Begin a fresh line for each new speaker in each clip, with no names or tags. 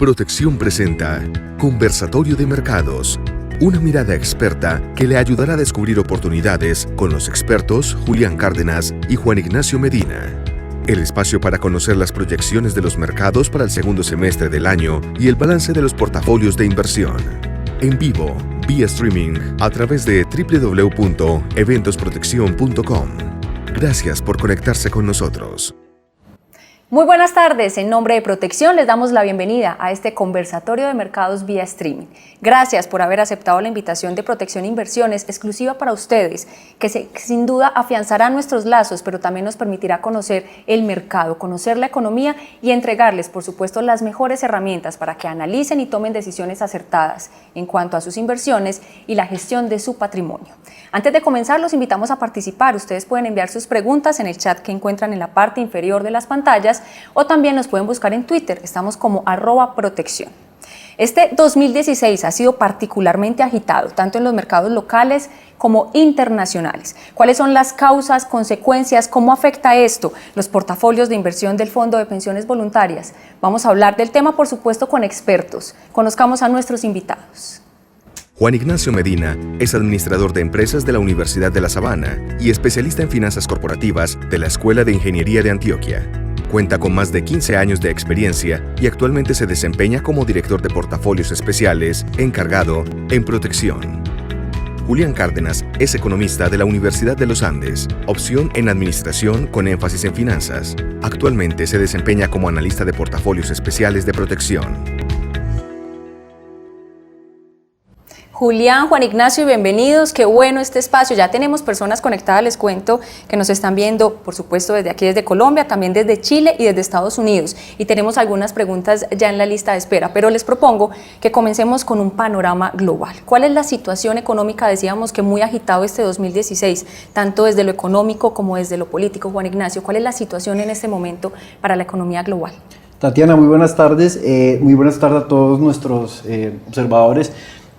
Protección presenta Conversatorio de Mercados, una mirada experta que le ayudará a descubrir oportunidades con los expertos Julián Cárdenas y Juan Ignacio Medina. El espacio para conocer las proyecciones de los mercados para el segundo semestre del año y el balance de los portafolios de inversión. En vivo, vía streaming, a través de www.eventosproteccion.com. Gracias por conectarse con nosotros.
Muy buenas tardes, en nombre de Protección les damos la bienvenida a este conversatorio de mercados vía streaming. Gracias por haber aceptado la invitación de Protección Inversiones exclusiva para ustedes, que sin duda afianzará nuestros lazos, pero también nos permitirá conocer el mercado, conocer la economía y entregarles, por supuesto, las mejores herramientas para que analicen y tomen decisiones acertadas en cuanto a sus inversiones y la gestión de su patrimonio. Antes de comenzar, los invitamos a participar. Ustedes pueden enviar sus preguntas en el chat que encuentran en la parte inferior de las pantallas o también nos pueden buscar en Twitter, estamos como @protección. Este 2016 ha sido particularmente agitado, tanto en los mercados locales como internacionales. ¿Cuáles son las causas, consecuencias, cómo afecta esto los portafolios de inversión del Fondo de Pensiones Voluntarias? Vamos a hablar del tema, por supuesto, con expertos. Conozcamos a nuestros invitados.
Juan Ignacio Medina es administrador de empresas de la Universidad de La Sabana y especialista en finanzas corporativas de la Escuela de Ingeniería de Antioquia. Cuenta con más de 15 años de experiencia y actualmente se desempeña como director de portafolios especiales encargado en Protección. Julián Cárdenas es economista de la Universidad de los Andes, opción en administración con énfasis en finanzas. Actualmente se desempeña como analista de portafolios especiales de Protección.
Julián, Juan Ignacio, bienvenidos, qué bueno este espacio, ya tenemos personas conectadas, les cuento, que nos están viendo, por supuesto, desde aquí, desde Colombia, también desde Chile y desde Estados Unidos, y tenemos algunas preguntas ya en la lista de espera, pero les propongo que comencemos con un panorama global. ¿Cuál es la situación económica? Decíamos que muy agitado este 2016, tanto desde lo económico como desde lo político. Juan Ignacio, ¿cuál es la situación en este momento para la economía global?
Tatiana, muy buenas tardes a todos nuestros observadores.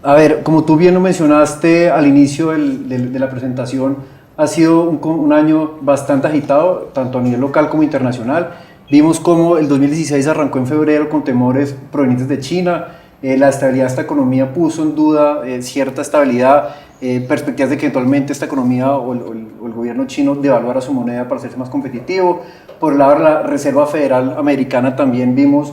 A ver, como tú bien lo mencionaste al inicio de la presentación, ha sido un año bastante agitado, tanto a nivel local como internacional. Vimos cómo el 2016 arrancó en febrero con temores provenientes de China. La estabilidad de esta economía puso en duda cierta estabilidad, perspectivas de que eventualmente esta economía o el gobierno chino devaluara su moneda para hacerse más competitivo. Por el lado de la Reserva Federal Americana también vimos,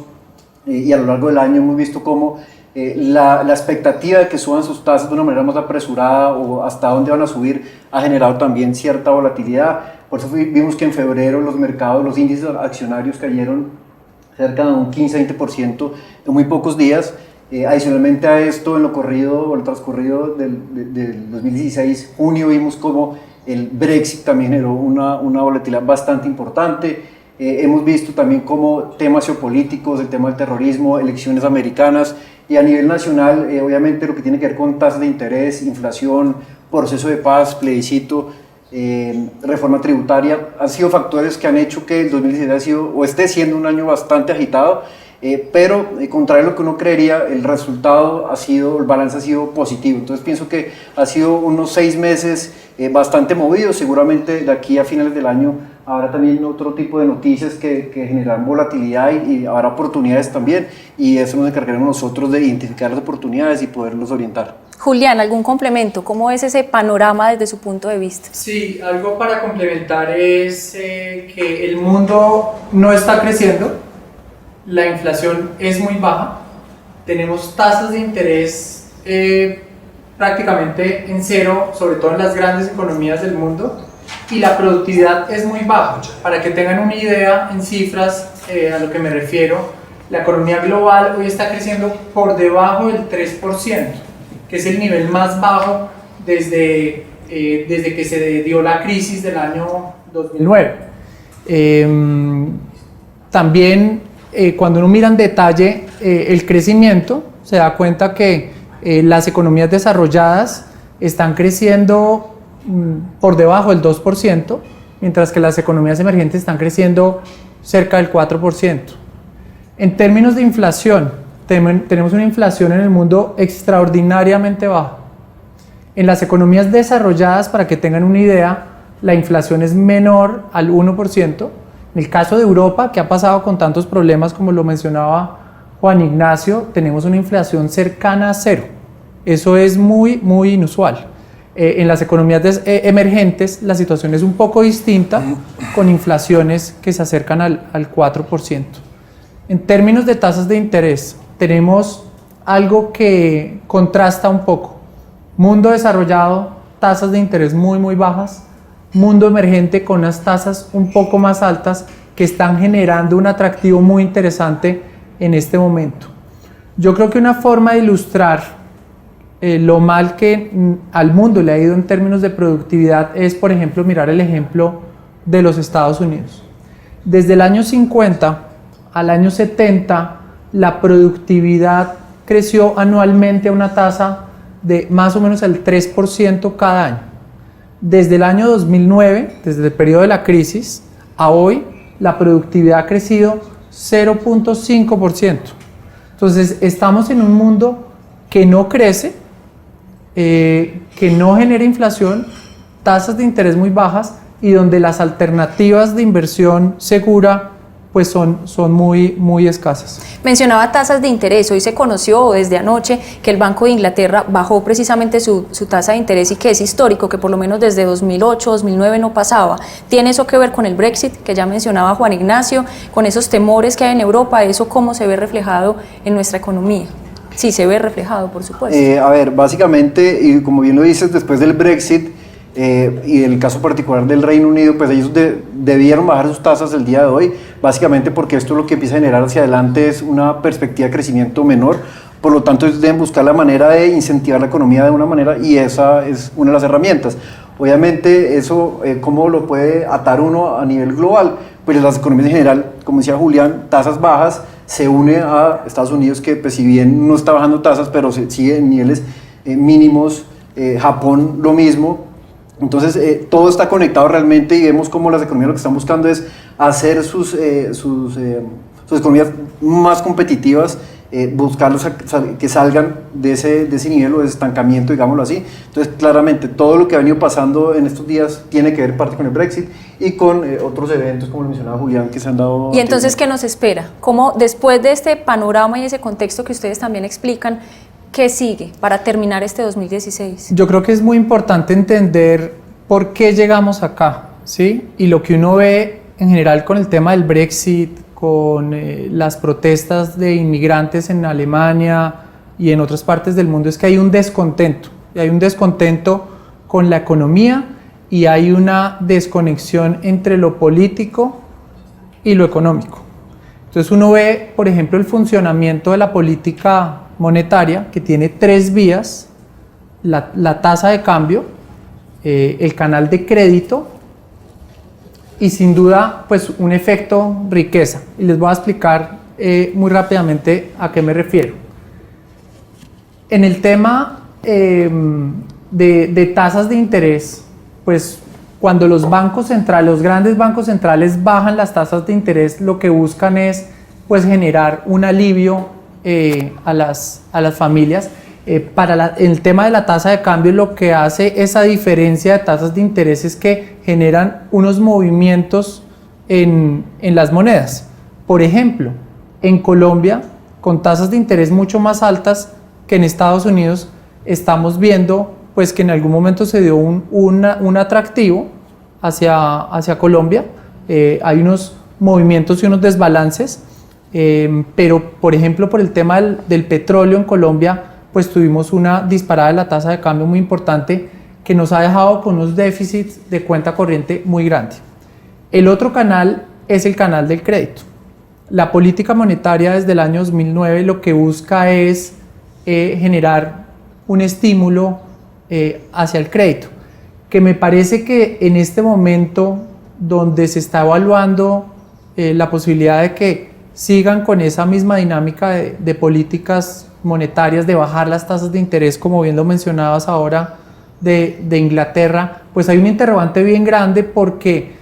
y a lo largo del año hemos visto cómo la expectativa de que suban sus tasas de una manera más apresurada o hasta dónde van a subir ha generado también cierta volatilidad. Por eso vimos que en febrero los mercados, los índices accionarios cayeron cerca de un 15-20% en muy pocos días. Adicionalmente a esto, en el transcurrido del 2016, junio, vimos como el Brexit también generó una volatilidad bastante importante. Hemos visto también como temas geopolíticos, el tema del terrorismo, elecciones americanas, y a nivel nacional, obviamente lo que tiene que ver con tasas de interés, inflación, proceso de paz, plebiscito, reforma tributaria, han sido factores que han hecho que el 2016 ha sido o esté siendo un año bastante agitado, pero contrario a lo que uno creería, el balance ha sido positivo. Entonces pienso que ha sido unos 6 meses bastante movidos. Seguramente de aquí a finales del año habrá también otro tipo de noticias que generarán volatilidad y habrá oportunidades también, y eso nos encargaremos nosotros de identificar las oportunidades y poderlos orientar.
Julián, ¿algún complemento? ¿Cómo es ese panorama desde su punto de vista?
Sí, algo para complementar es que el mundo no está creciendo, la inflación es muy baja, tenemos tasas de interés prácticamente en cero, sobre todo en las grandes economías del mundo, y la productividad es muy baja. Para que tengan una idea en cifras a lo que me refiero, la economía global hoy está creciendo por debajo del 3%, que es el nivel más bajo desde que se dio la crisis del año 2009. También cuando uno mira en detalle el crecimiento, se da cuenta que las economías desarrolladas están creciendo por debajo del 2%, mientras que las economías emergentes están creciendo cerca del 4%. En términos de inflación, tenemos una inflación en el mundo extraordinariamente baja. En las economías desarrolladas, para que tengan una idea, la inflación es menor al 1%. En el caso de Europa, que ha pasado con tantos problemas como lo mencionaba Juan Ignacio, tenemos una inflación cercana a cero. Eso es muy, muy inusual. En las economías emergentes la situación es un poco distinta, con inflaciones que se acercan al 4%. En términos de tasas de interés, tenemos algo que contrasta un poco. Mundo desarrollado, tasas de interés muy, muy bajas. Mundo emergente con unas tasas un poco más altas que están generando un atractivo muy interesante en este momento. Yo creo que una forma de ilustrar lo mal que al mundo le ha ido en términos de productividad es, por ejemplo, mirar el ejemplo de los Estados Unidos. Desde el año 50 al año 70, la productividad creció anualmente a una tasa de más o menos el 3% cada año. Desde el año 2009, desde el periodo de la crisis, a hoy, la productividad ha crecido 0.5%. Entonces, estamos en un mundo que no crece, que no genera inflación, tasas de interés muy bajas y donde las alternativas de inversión segura pues son muy, muy escasas.
Mencionaba tasas de interés. Hoy se conoció desde anoche que el Banco de Inglaterra bajó precisamente su tasa de interés y que es histórico, que por lo menos desde 2008, 2009 no pasaba. ¿Tiene eso que ver con el Brexit, que ya mencionaba Juan Ignacio, con esos temores que hay en Europa? ¿Eso cómo se ve reflejado en nuestra economía? Sí, se ve reflejado, por supuesto.
A ver, básicamente, y como bien lo dices, después del Brexit y el caso particular del Reino Unido, pues ellos debieron bajar sus tasas el día de hoy, básicamente porque esto lo que empieza a generar hacia adelante es una perspectiva de crecimiento menor. Por lo tanto, ellos deben buscar la manera de incentivar la economía de una manera, y esa es una de las herramientas. Obviamente, eso, ¿cómo lo puede atar uno a nivel global? Pues las economías en general, como decía Julián, tasas bajas, se une a Estados Unidos, que pues, si bien no está bajando tasas, pero sigue en niveles mínimos, Japón lo mismo. Entonces, todo está conectado realmente, y vemos cómo las economías lo que están buscando es hacer sus economías más competitivas, buscarlos que salgan de ese nivel o de estancamiento, digámoslo así. Entonces, claramente, todo lo que ha venido pasando en estos días tiene que ver parte con el Brexit y con otros eventos, como lo mencionaba Julián, que se han dado.
¿Y entonces qué nos espera? ¿Cómo, después de este panorama y ese contexto que ustedes también explican, qué sigue para terminar este 2016?
Yo creo que es muy importante entender por qué llegamos acá, ¿sí? Y lo que uno ve en general con el tema del Brexit, con las protestas de inmigrantes en Alemania y en otras partes del mundo, es que hay un descontento. Y hay un descontento con la economía y hay una desconexión entre lo político y lo económico. Entonces uno ve, por ejemplo, el funcionamiento de la política monetaria, que tiene tres vías: la tasa de cambio, el canal de crédito y sin duda pues un efecto riqueza. Y les voy a explicar muy rápidamente a qué me refiero. En el tema de tasas de interés, pues cuando los bancos centrales, los grandes bancos centrales bajan las tasas de interés, lo que buscan es pues generar un alivio a las familias. Para el tema de la tasa de cambio, lo que hace esa diferencia de tasas de interés es que generan unos movimientos en las monedas. Por ejemplo, en Colombia, con tasas de interés mucho más altas que en Estados Unidos, estamos viendo pues, que en algún momento se dio un atractivo hacia Colombia. Hay unos movimientos y unos desbalances, pero por ejemplo, por el tema del petróleo en Colombia, pues tuvimos una disparada de la tasa de cambio muy importante que nos ha dejado con unos déficits de cuenta corriente muy grandes. El otro canal es el canal del crédito. La política monetaria desde el año 2009 lo que busca es generar un estímulo hacia el crédito, que me parece que en este momento donde se está evaluando la posibilidad de que sigan con esa misma dinámica de políticas monetarias, de bajar las tasas de interés, como bien lo mencionabas ahora, de Inglaterra, pues hay un interrogante bien grande, porque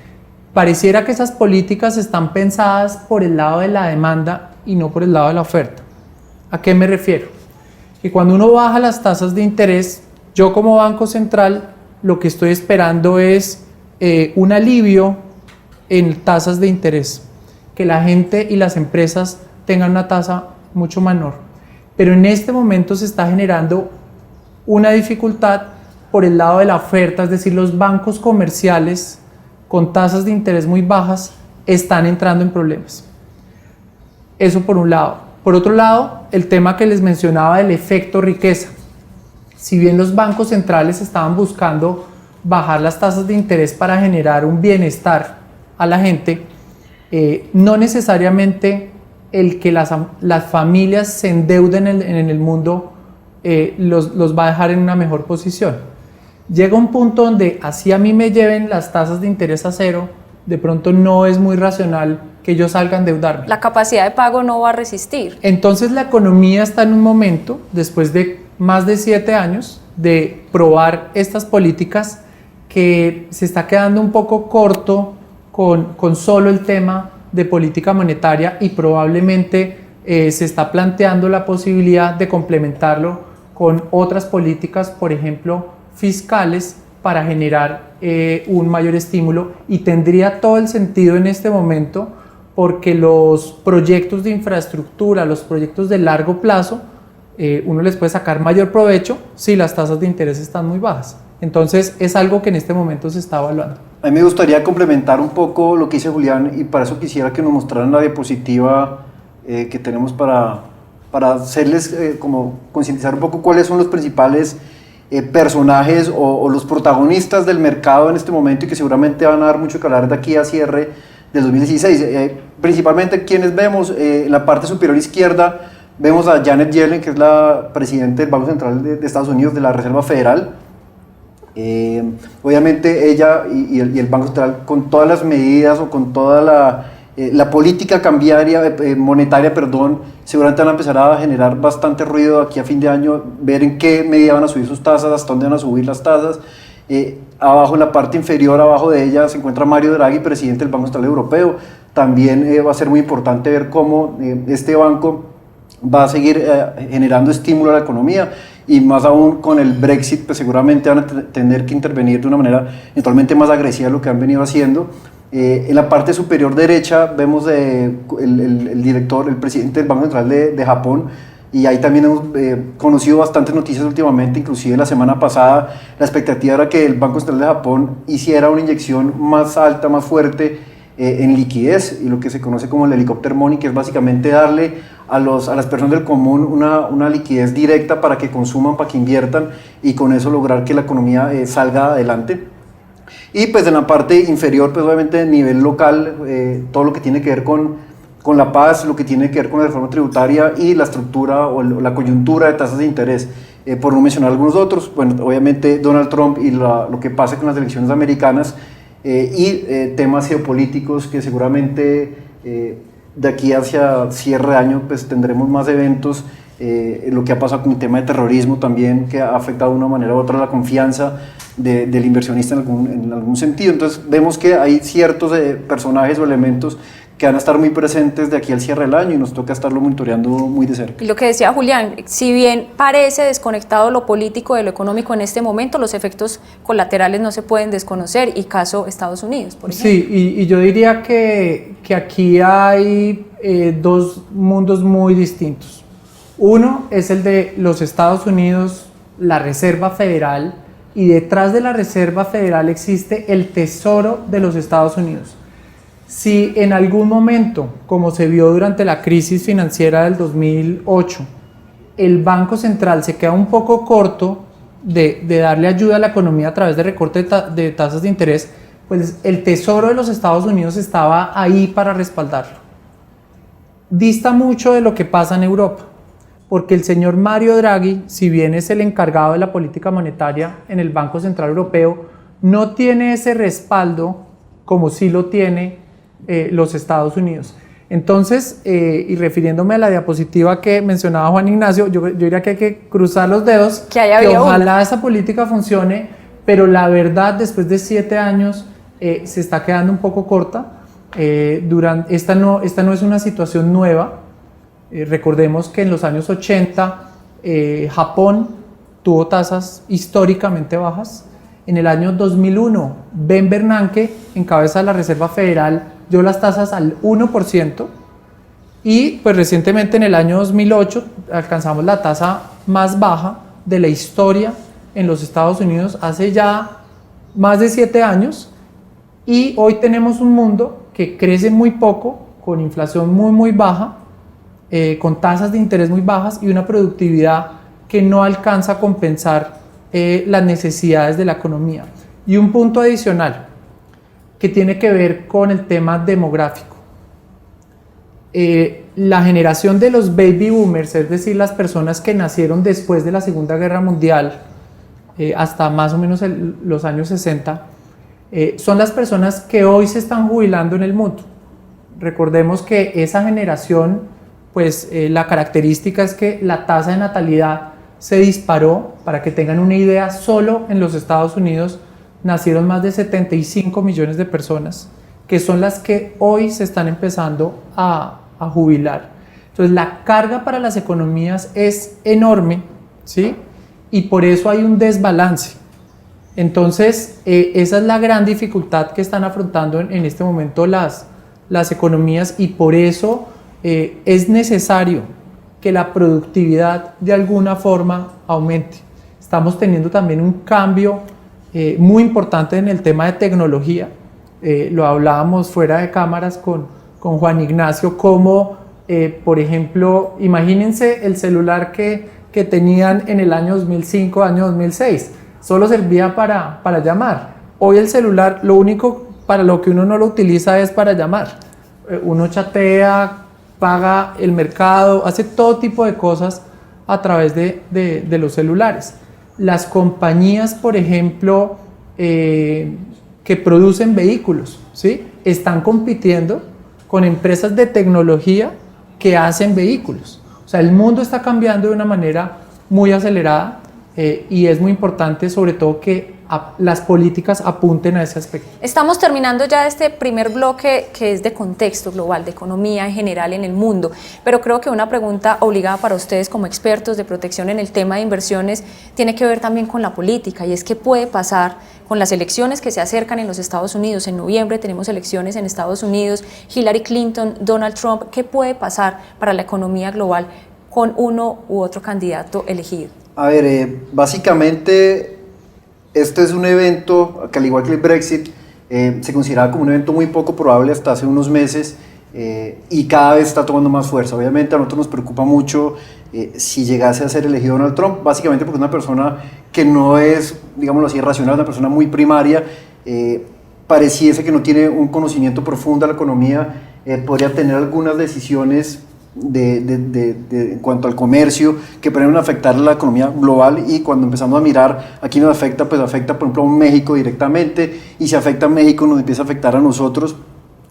pareciera que esas políticas están pensadas por el lado de la demanda y no por el lado de la oferta. ¿A qué me refiero? Que cuando uno baja las tasas de interés, yo como Banco Central lo que estoy esperando es un alivio en tasas de interés, que la gente y las empresas tengan una tasa mucho menor. Pero en este momento se está generando una dificultad por el lado de la oferta, es decir, los bancos comerciales con tasas de interés muy bajas están entrando en problemas. Eso por un lado. Por otro lado, el tema que les mencionaba del efecto riqueza. Si bien los bancos centrales estaban buscando bajar las tasas de interés para generar un bienestar a la gente, no necesariamente el que las familias se endeuden en el mundo los va a dejar en una mejor posición. Llega un punto donde así a mí me lleven las tasas de interés a cero, de pronto no es muy racional que yo salga a endeudarme.
La capacidad de pago no va a resistir.
Entonces la economía está en un momento, después de más de 7 años, de probar estas políticas, que se está quedando un poco corto con solo el tema de política monetaria y probablemente se está planteando la posibilidad de complementarlo con otras políticas, por ejemplo, fiscales, para generar un mayor estímulo, y tendría todo el sentido en este momento porque los proyectos de infraestructura, los proyectos de largo plazo, uno les puede sacar mayor provecho si las tasas de interés están muy bajas. Entonces es algo que en este momento se está evaluando.
A mí me gustaría complementar un poco lo que dice Julián, y para eso quisiera que nos mostraran la diapositiva que tenemos para hacerles como concientizar un poco cuáles son los principales personajes o los protagonistas del mercado en este momento, y que seguramente van a dar mucho que hablar de aquí a cierre del 2016. Principalmente quienes vemos en la parte superior izquierda, vemos a Janet Yellen, que es la presidenta del Banco Central de Estados Unidos, de la Reserva Federal. Obviamente ella y el Banco Central, con todas las medidas o con toda la política cambiaria, monetaria, seguramente van a empezar a generar bastante ruido aquí a fin de año, ver en qué medida van a subir sus tasas, hasta dónde van a subir las tasas. Abajo, en la parte inferior, abajo de ella, se encuentra Mario Draghi, presidente del Banco Central Europeo. También va a ser muy importante ver cómo este banco va a seguir generando estímulo a la economía, y más aún con el Brexit, pues seguramente van a tener que intervenir de una manera eventualmente más agresiva de lo que han venido haciendo. En la parte superior derecha vemos el director, el presidente del Banco Central de Japón, y ahí también hemos conocido bastantes noticias últimamente. Inclusive la semana pasada la expectativa era que el Banco Central de Japón hiciera una inyección más alta, más fuerte en liquidez, y lo que se conoce como el helicóptero money, que es básicamente darle a las personas del común una liquidez directa para que consuman, para que inviertan, y con eso lograr que la economía salga adelante. Y pues en la parte inferior, pues obviamente a nivel local, todo lo que tiene que ver con la paz, lo que tiene que ver con la reforma tributaria y la estructura o la coyuntura de tasas de interés, por no mencionar algunos otros. Bueno, obviamente Donald Trump y lo que pasa con las elecciones americanas, y temas geopolíticos que seguramente de aquí hacia cierre de año pues tendremos más eventos. Lo que ha pasado con el tema de terrorismo también, que ha afectado de una manera u otra la confianza del inversionista en algún sentido. Entonces vemos que hay ciertos personajes o elementos que van a estar muy presentes de aquí al cierre del año, y nos toca estarlo monitoreando muy de cerca.
Y lo que decía Julián, si bien parece desconectado lo político de lo económico en este momento, los efectos colaterales no se pueden desconocer, y caso Estados Unidos, por ejemplo.
Sí, y yo diría que aquí hay dos mundos muy distintos. Uno es el de los Estados Unidos, la Reserva Federal, y detrás de la Reserva Federal existe el Tesoro de los Estados Unidos. Si en algún momento, como se vio durante la crisis financiera del 2008, el Banco Central se queda un poco corto de darle ayuda a la economía a través de recorte de tasas de interés, pues el Tesoro de los Estados Unidos estaba ahí para respaldarlo. Dista mucho de lo que pasa en Europa, porque el señor Mario Draghi, si bien es el encargado de la política monetaria en el Banco Central Europeo, no tiene ese respaldo como sí lo tiene los Estados Unidos. Entonces, y refiriéndome a la diapositiva que mencionaba Juan Ignacio, yo diría que hay que cruzar los dedos, que ojalá esa política funcione, pero la verdad, después de 7 años, se está quedando un poco corta. Esta no es una situación nueva. Recordemos que en los años 80 Japón tuvo tasas históricamente bajas. En el año 2001, Ben Bernanke, en cabeza de la Reserva Federal, dio las tasas al 1%, Y pues recientemente en el año 2008 alcanzamos la tasa más baja de la historia en los Estados Unidos hace ya más de 7 años, y hoy tenemos un mundo que crece muy poco, con inflación muy baja, con tasas de interés muy bajas y una productividad que no alcanza a compensar las necesidades de la economía. Y un punto adicional que tiene que ver con el tema demográfico. La generación de los baby boomers, es decir, las personas que nacieron después de la Segunda Guerra Mundial, hasta más o menos los años 60, son las personas que hoy se están jubilando en el mundo. Recordemos que esa generación, pues la característica es que la tasa de natalidad se disparó. Para que tengan una idea, solo en los Estados Unidos nacieron más de 75 millones de personas, que son las que hoy se están empezando a jubilar. Entonces la carga para las economías es enorme, ¿sí? Y por eso hay un desbalance. Entonces esa es la gran dificultad que están afrontando en este momento las economías, y por eso es necesario que la productividad de alguna forma aumente. Estamos teniendo también un cambio muy importante en el tema de tecnología. Lo hablábamos fuera de cámaras con Juan Ignacio, como por ejemplo, imagínense el celular que tenían en el año 2005, año 2006, solo servía para llamar. Hoy el celular, lo único para lo que uno no lo utiliza es para llamar. Uno chatea, paga el mercado, hace todo tipo de cosas a través de los celulares. Las compañías, por ejemplo, que producen vehículos, ¿sí?, están compitiendo con empresas de tecnología que hacen vehículos. O sea, el mundo está cambiando de una manera muy acelerada, y es muy importante sobre todo que las políticas apunten a ese aspecto.
Estamos terminando ya este primer bloque, que es de contexto global, de economía en general en el mundo, pero creo que una pregunta obligada para ustedes como expertos de protección en el tema de inversiones tiene que ver también con la política, y es qué puede pasar con las elecciones que se acercan en los Estados Unidos. En noviembre tenemos elecciones en Estados Unidos, Hillary Clinton, Donald Trump. ¿Qué puede pasar para la economía global con uno u otro candidato elegido?
A ver, básicamente este es un evento que, al igual que el Brexit, se consideraba como un evento muy poco probable hasta hace unos meses, y cada vez está tomando más fuerza. Obviamente a nosotros nos preocupa mucho si llegase a ser elegido Donald Trump, básicamente porque es una persona que no es, digámoslo así, racional, una persona muy primaria, pareciese que no tiene un conocimiento profundo de la economía, podría tener algunas decisiones en cuanto al comercio que pueden afectar la economía global, y cuando empezamos a mirar aquí nos afecta, pues afecta por ejemplo a México directamente, y si afecta a México nos empieza a afectar a nosotros.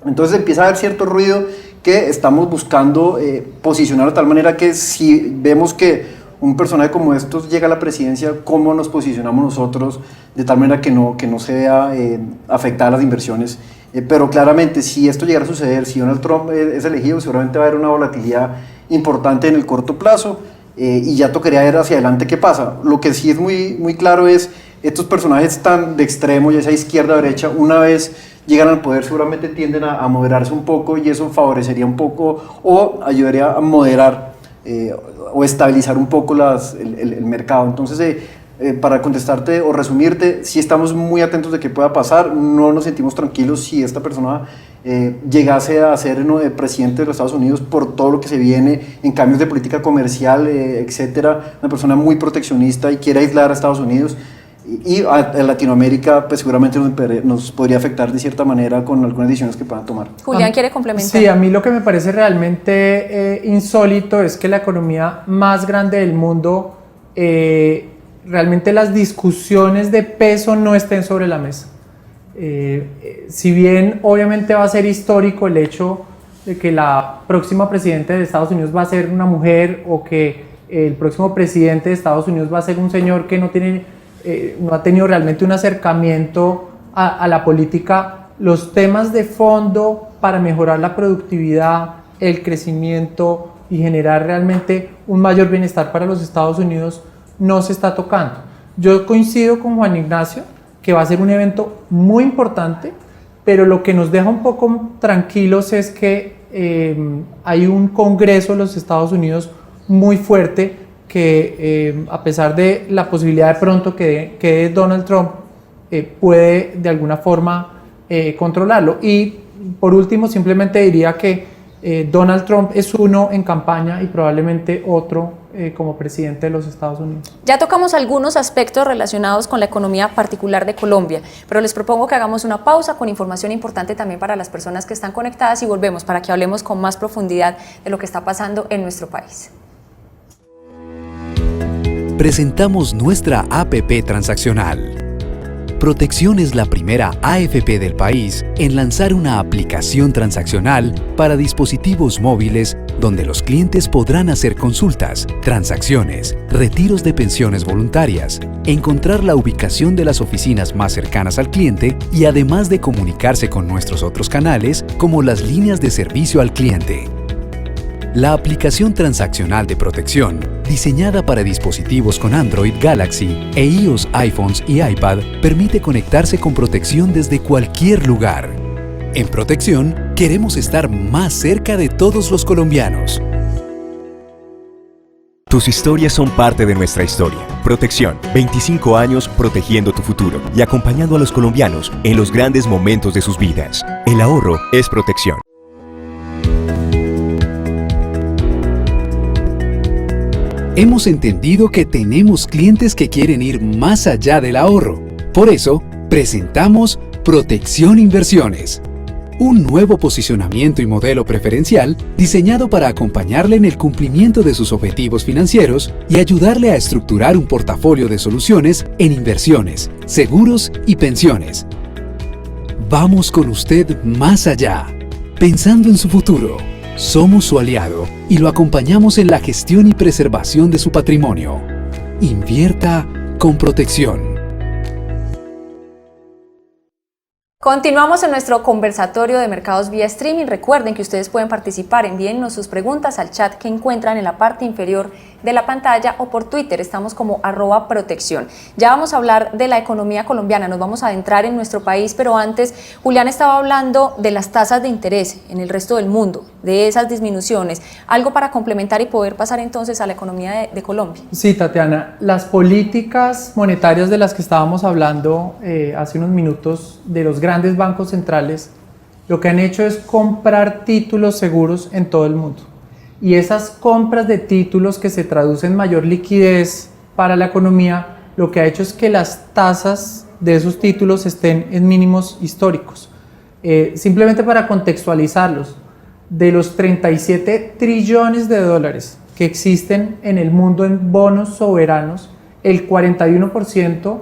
Entonces empieza a haber cierto ruido que estamos buscando posicionar de tal manera que si vemos que un personaje como estos llega a la presidencia, ¿cómo nos posicionamos nosotros de tal manera que no se vea afectar las inversiones? Pero claramente, si esto llegara a suceder, si Donald Trump es elegido, seguramente va a haber una volatilidad importante en el corto plazo, y ya tocaría ver hacia adelante qué pasa. Lo que sí es muy claro es, estos personajes tan de extremo, ya sea izquierda-derecha, una vez llegan al poder seguramente tienden a moderarse un poco, y eso favorecería un poco o ayudaría a moderar o estabilizar un poco el mercado. Entonces, para contestarte o resumirte, sí estamos muy atentos de qué pueda pasar, no nos sentimos tranquilos si esta persona llegase a ser presidente de los Estados Unidos por todo lo que se viene en cambios de política comercial, etcétera, una persona muy proteccionista y quiere aislar a Estados Unidos. Y a Latinoamérica pues seguramente nos podría afectar de cierta manera con algunas decisiones que puedan tomar.
Julián, ¿quiere complementar?
Sí, a mí lo que me parece realmente insólito es que la economía más grande del mundo, realmente las discusiones de peso no estén sobre la mesa. Si bien obviamente va a ser histórico el hecho de que la próxima presidenta de Estados Unidos va a ser una mujer, o que el próximo presidente de Estados Unidos va a ser un señor que no ha tenido realmente un acercamiento a la política, los temas de fondo para mejorar la productividad, el crecimiento y generar realmente un mayor bienestar para los Estados Unidos no se está tocando. Yo coincido con Juan Ignacio que va a ser un evento muy importante, pero lo que nos deja un poco tranquilos es que hay un Congreso de los Estados Unidos muy fuerte que a pesar de la posibilidad de pronto que Donald Trump puede de alguna forma controlarlo. Y por último simplemente diría que Donald Trump es uno en campaña y probablemente otro como presidente de los Estados Unidos.
Ya tocamos algunos aspectos relacionados con la economía particular de Colombia, pero les propongo que hagamos una pausa con información importante también para las personas que están conectadas y volvemos para que hablemos con más profundidad de lo que está pasando en nuestro país.
Presentamos nuestra APP transaccional. Protección es la primera AFP del país en lanzar una aplicación transaccional para dispositivos móviles donde los clientes podrán hacer consultas, transacciones, retiros de pensiones voluntarias, encontrar la ubicación de las oficinas más cercanas al cliente y además de comunicarse con nuestros otros canales como las líneas de servicio al cliente. La aplicación transaccional de Protección, diseñada para dispositivos con Android, Galaxy e iOS, iPhones y iPad, permite conectarse con Protección desde cualquier lugar. En Protección, queremos estar más cerca de todos los colombianos.
Tus historias son parte de nuestra historia. Protección, 25 años protegiendo tu futuro y acompañando a los colombianos en los grandes momentos de sus vidas. El ahorro es protección.
Hemos entendido que tenemos clientes que quieren ir más allá del ahorro. Por eso, presentamos Protección Inversiones, un nuevo posicionamiento y modelo preferencial diseñado para acompañarle en el cumplimiento de sus objetivos financieros y ayudarle a estructurar un portafolio de soluciones en inversiones, seguros y pensiones. Vamos con usted más allá, pensando en su futuro. Somos su aliado y lo acompañamos en la gestión y preservación de su patrimonio. Invierta con Protección.
Continuamos en nuestro conversatorio de mercados vía streaming. Recuerden que ustedes pueden participar, envíennos sus preguntas al chat que encuentran en la parte inferior de la pantalla o por Twitter, estamos como @protección. Ya vamos a hablar de la economía colombiana, nos vamos a adentrar en nuestro país, pero antes Julián estaba hablando de las tasas de interés en el resto del mundo, de esas disminuciones, algo para complementar y poder pasar entonces a la economía de Colombia.
Sí, Tatiana, las políticas monetarias de las que estábamos hablando hace unos minutos de los grandes bancos centrales, lo que han hecho es comprar títulos seguros en todo el mundo. Y esas compras de títulos que se traducen en mayor liquidez para la economía, lo que ha hecho es que las tasas de esos títulos estén en mínimos históricos. Simplemente para contextualizarlos, de los 37 trillones de dólares que existen en el mundo en bonos soberanos, el 41%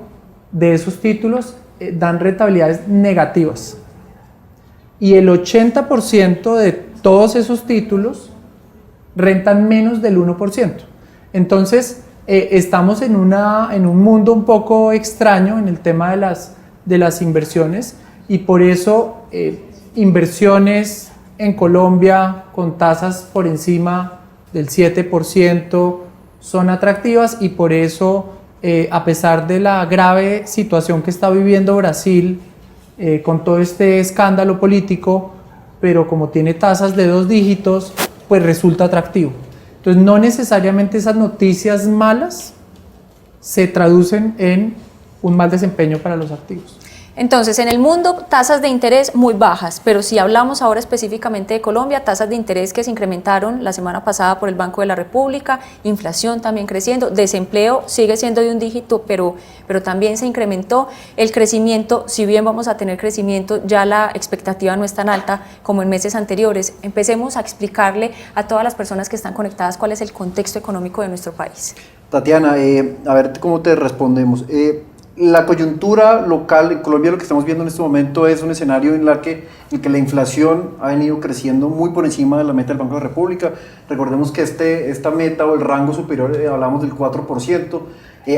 de esos títulos dan rentabilidades negativas. Y el 80% de todos esos títulos rentan menos del 1%. Entonces, estamos en un mundo un poco extraño en el tema de las inversiones y por eso inversiones en Colombia con tasas por encima del 7% son atractivas y por eso, a pesar de la grave situación que está viviendo Brasil con todo este escándalo político, pero como tiene tasas de 2 dígitos, pues resulta atractivo. Entonces, no necesariamente esas noticias malas se traducen en un mal desempeño para los activos.
Entonces, en el mundo, tasas de interés muy bajas, pero si hablamos ahora específicamente de Colombia, tasas de interés que se incrementaron la semana pasada por el Banco de la República, inflación también creciendo, desempleo sigue siendo de 1 dígito, pero también se incrementó. El crecimiento, si bien vamos a tener crecimiento, ya la expectativa no es tan alta como en meses anteriores. Empecemos a explicarle a todas las personas que están conectadas cuál es el contexto económico de nuestro país.
Tatiana, a ver cómo te respondemos. La coyuntura local en Colombia, lo que estamos viendo en este momento es un escenario en el que la inflación ha venido creciendo muy por encima de la meta del Banco de la República. Recordemos que esta meta o el rango superior, hablamos del 4%,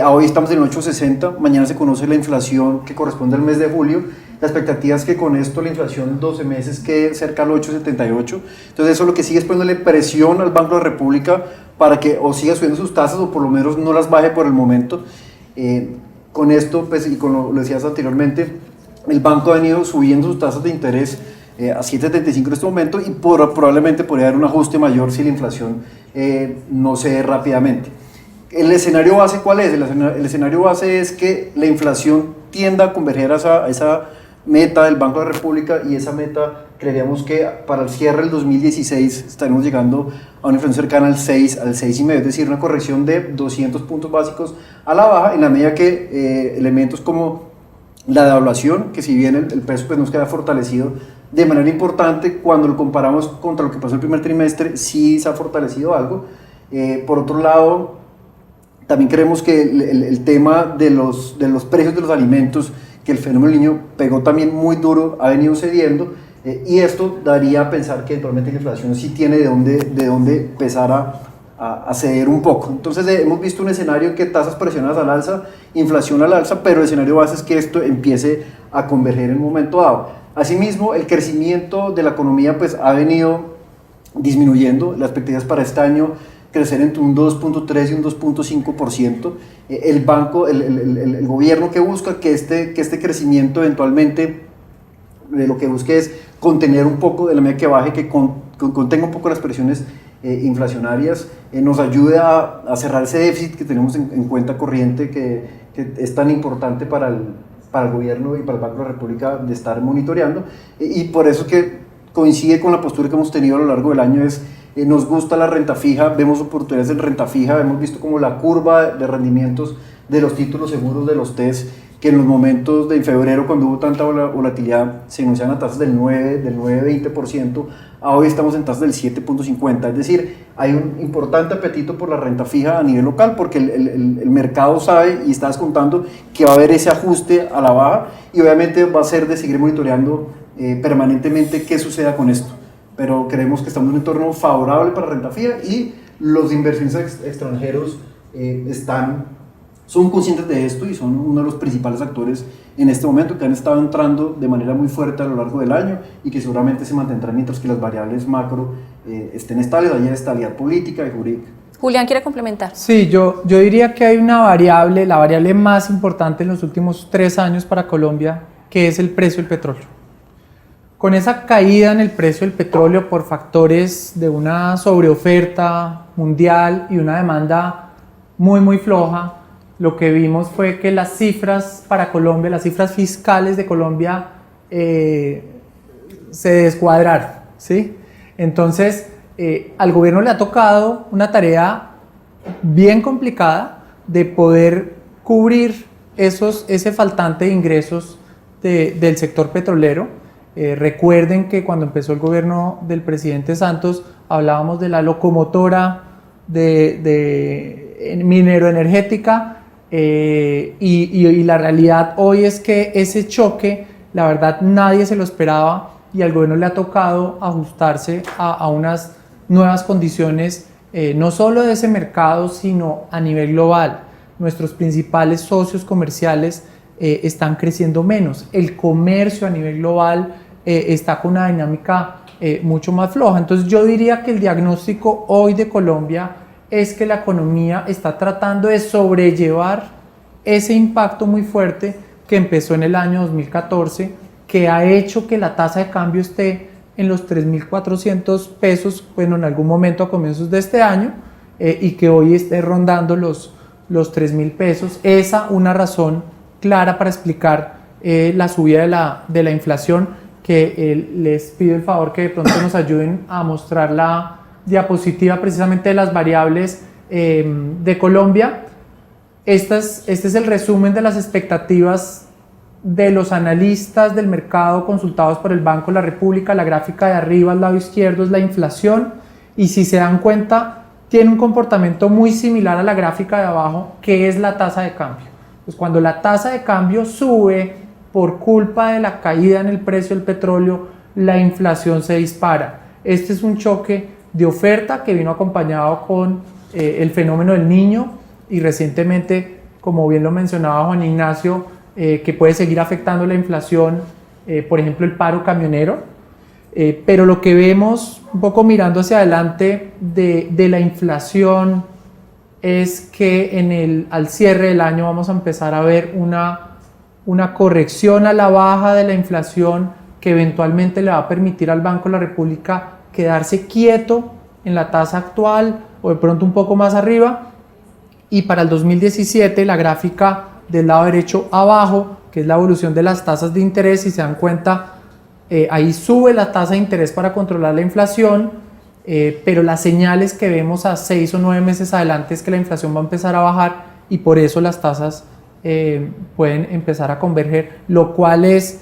hoy estamos en el 8,60%, mañana se conoce la inflación que corresponde al mes de julio. La expectativa es que con esto la inflación en 12 meses quede cerca al 8,78%. Entonces eso lo que sigue es poniéndole presión al Banco de la República para que o siga subiendo sus tasas o por lo menos no las baje por el momento. Con esto, pues, y como lo decías anteriormente, el banco ha venido subiendo sus tasas de interés a 7,75 en este momento y probablemente podría haber un ajuste mayor si la inflación no cede rápidamente. ¿El escenario base cuál es? El escenario base es que la inflación tienda a converger a esa meta del Banco de la República, y esa meta creeríamos que para el cierre del 2016 estaremos llegando a una inflación cercana al 6, al 6,5, es decir, una corrección de 200 puntos básicos a la baja, en la medida que elementos como la devaluación, que si bien el peso pues nos queda fortalecido de manera importante, cuando lo comparamos contra lo que pasó el primer trimestre, sí se ha fortalecido algo. Por otro lado, también creemos que el tema de los precios de los alimentos, que el fenómeno del Niño pegó también muy duro, ha venido cediendo, y esto daría a pensar que eventualmente la inflación sí tiene de dónde empezar a ceder un poco. Entonces hemos visto un escenario que tasas presionadas al alza, inflación al alza, pero el escenario base es que esto empiece a converger en un momento dado. Asimismo, el crecimiento de la economía pues ha venido disminuyendo. Las expectativas para este año crecer entre un 2,3 y un 2,5%. El gobierno que busca que este crecimiento eventualmente lo que busque es contener un poco, de la medida que baje, que contenga un poco las presiones inflacionarias, nos ayude a cerrar ese déficit que tenemos en cuenta corriente, que es tan importante para el gobierno y para el Banco de la República de estar monitoreando, y por eso que coincide con la postura que hemos tenido a lo largo del año. Nos gusta la renta fija, vemos oportunidades en renta fija, hemos visto como la curva de rendimientos de los títulos seguros de los TES, que en los momentos de febrero, cuando hubo tanta volatilidad, se anunciaban a tasas del 9-20%, hoy estamos en tasas del 7,50%, es decir, hay un importante apetito por la renta fija a nivel local, porque el mercado sabe y está descontando que va a haber ese ajuste a la baja, y obviamente va a ser de seguir monitoreando permanentemente qué suceda con esto. Pero creemos que estamos en un entorno favorable para renta fija, y los inversionistas extranjeros son conscientes de esto y son uno de los principales actores en este momento, que han estado entrando de manera muy fuerte a lo largo del año y que seguramente se mantendrán mientras que las variables macro estén estables. Hay estabilidad política y jurídica.
Julián, ¿quiere complementar?
Sí, yo diría que hay una variable, la variable más importante en los últimos 3 años para Colombia, que es el precio del petróleo. Con esa caída en el precio del petróleo por factores de una sobreoferta mundial y una demanda muy floja, lo que vimos fue que las cifras para Colombia, las cifras fiscales de Colombia se descuadraron, ¿sí? Entonces, al gobierno le ha tocado una tarea bien complicada de poder cubrir ese faltante de ingresos del sector petrolero. Recuerden que cuando empezó el gobierno del presidente Santos hablábamos de la locomotora de minero-energética, y la realidad hoy es que ese choque, la verdad, nadie se lo esperaba, y al gobierno le ha tocado ajustarse a unas nuevas condiciones, no solo de ese mercado, sino a nivel global. Nuestros principales socios comerciales están creciendo menos. El comercio a nivel global está con una dinámica mucho más floja. Entonces yo diría que el diagnóstico hoy de Colombia es que la economía está tratando de sobrellevar ese impacto muy fuerte que empezó en el año 2014, que ha hecho que la tasa de cambio esté en los 3.400 pesos, bueno, en algún momento a comienzos de este año, y que hoy esté rondando los 3.000 pesos. Esa una razón clara para explicar la subida de la inflación, que les pido el favor que de pronto nos ayuden a mostrar la diapositiva precisamente de las variables de Colombia. Este es el resumen de las expectativas de los analistas del mercado consultados por el Banco de la República. La gráfica de arriba al lado izquierdo es la inflación, y si se dan cuenta tiene un comportamiento muy similar a la gráfica de abajo, que es la tasa de cambio. Pues cuando la tasa de cambio sube por culpa de la caída en el precio del petróleo, la inflación se dispara. Este es un choque de oferta que vino acompañado con el fenómeno del Niño, y recientemente, como bien lo mencionaba Juan Ignacio, que puede seguir afectando la inflación, por ejemplo el paro camionero, pero lo que vemos un poco mirando hacia adelante de la inflación es que al cierre del año vamos a empezar a ver una corrección a la baja de la inflación, que eventualmente le va a permitir al Banco de la República quedarse quieto en la tasa actual o de pronto un poco más arriba. Y para el 2017 la gráfica del lado derecho abajo, que es la evolución de las tasas de interés, si se dan cuenta, ahí sube la tasa de interés para controlar la inflación, pero las señales que vemos a 6 o 9 meses adelante es que la inflación va a empezar a bajar y por eso las tasas pueden empezar a converger, lo cual es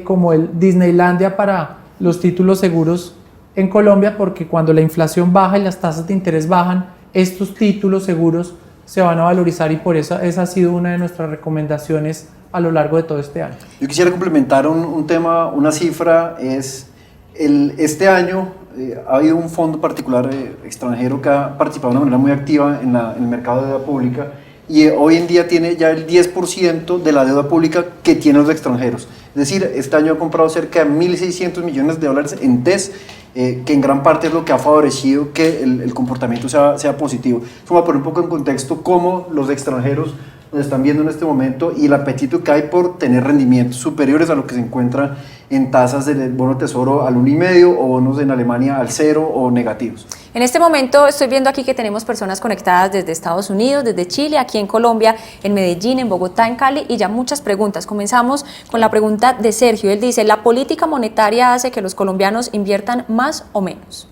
como el Disneylandia para los títulos seguros en Colombia, porque cuando la inflación baja y las tasas de interés bajan, estos títulos seguros se van a valorizar y por eso esa ha sido una de nuestras recomendaciones a lo largo de todo este año.
Yo quisiera complementar un tema, una cifra, este año ha habido un fondo particular extranjero que ha participado de una manera muy activa en el mercado de deuda pública y hoy en día tiene ya el 10% de la deuda pública que tienen los extranjeros. Es decir, este año ha comprado cerca de $1.600 millones en TES, que en gran parte es lo que ha favorecido que el comportamiento sea positivo. Es como poner un poco en contexto cómo los extranjeros nos están viendo en este momento y el apetito que hay por tener rendimientos superiores a lo que se encuentra en tasas del bono tesoro al 1,5 o bonos en Alemania al 0 o negativos.
En este momento estoy viendo aquí que tenemos personas conectadas desde Estados Unidos, desde Chile, aquí en Colombia, en Medellín, en Bogotá, en Cali y ya muchas preguntas. Comenzamos con la pregunta de Sergio. Él dice, ¿la política monetaria hace que los colombianos inviertan más o menos?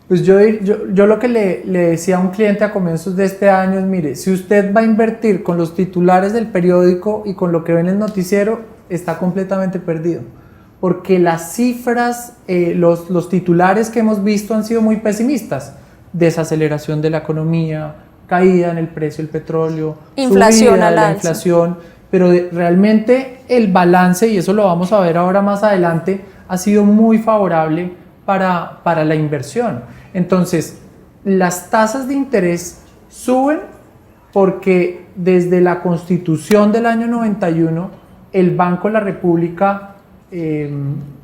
Pues yo lo que le decía a un cliente a comienzos de este año es, mire, si usted va a invertir con los titulares del periódico y con lo que ve en el noticiero, está completamente perdido. Porque las cifras, los titulares que hemos visto han sido muy pesimistas. Desaceleración de la economía, caída en el precio del petróleo,
inflación
subida de la
alza.
inflación, pero realmente el balance, y eso lo vamos a ver ahora más adelante, ha sido muy favorable para la inversión. Entonces, las tasas de interés suben porque desde la Constitución del año 91, el Banco de la República,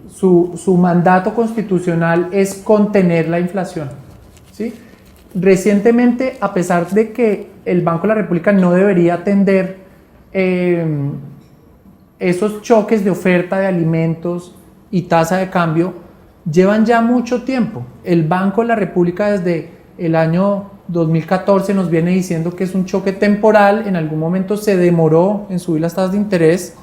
su mandato constitucional es contener la inflación, ¿sí? Recientemente, a pesar de que el Banco de la República no debería atender esos choques de oferta de alimentos y tasa de cambio, llevan ya mucho tiempo. El Banco de la República desde el año 2014 nos viene diciendo que es un choque temporal, en algún momento se demoró en subir las tasas de interés,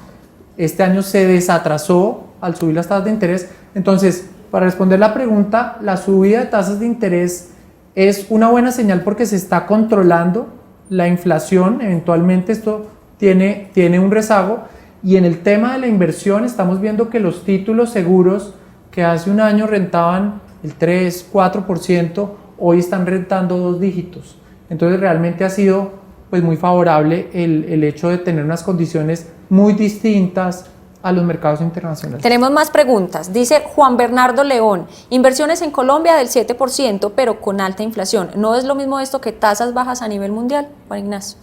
este año se desatrasó al subir las tasas de interés. Entonces, para responder la pregunta, la subida de tasas de interés es una buena señal porque se está controlando la inflación, eventualmente esto tiene un rezago, y en el tema de la inversión estamos viendo que los títulos seguros que hace un año rentaban el 3, 4%, hoy están rentando 2 dígitos. Entonces realmente ha sido pues, muy favorable el hecho de tener unas condiciones muy distintas a los mercados internacionales.
Tenemos más preguntas. Dice Juan Bernardo León, inversiones en Colombia del 7%, pero con alta inflación. ¿No es lo mismo esto que tasas bajas a nivel mundial, Juan Ignacio?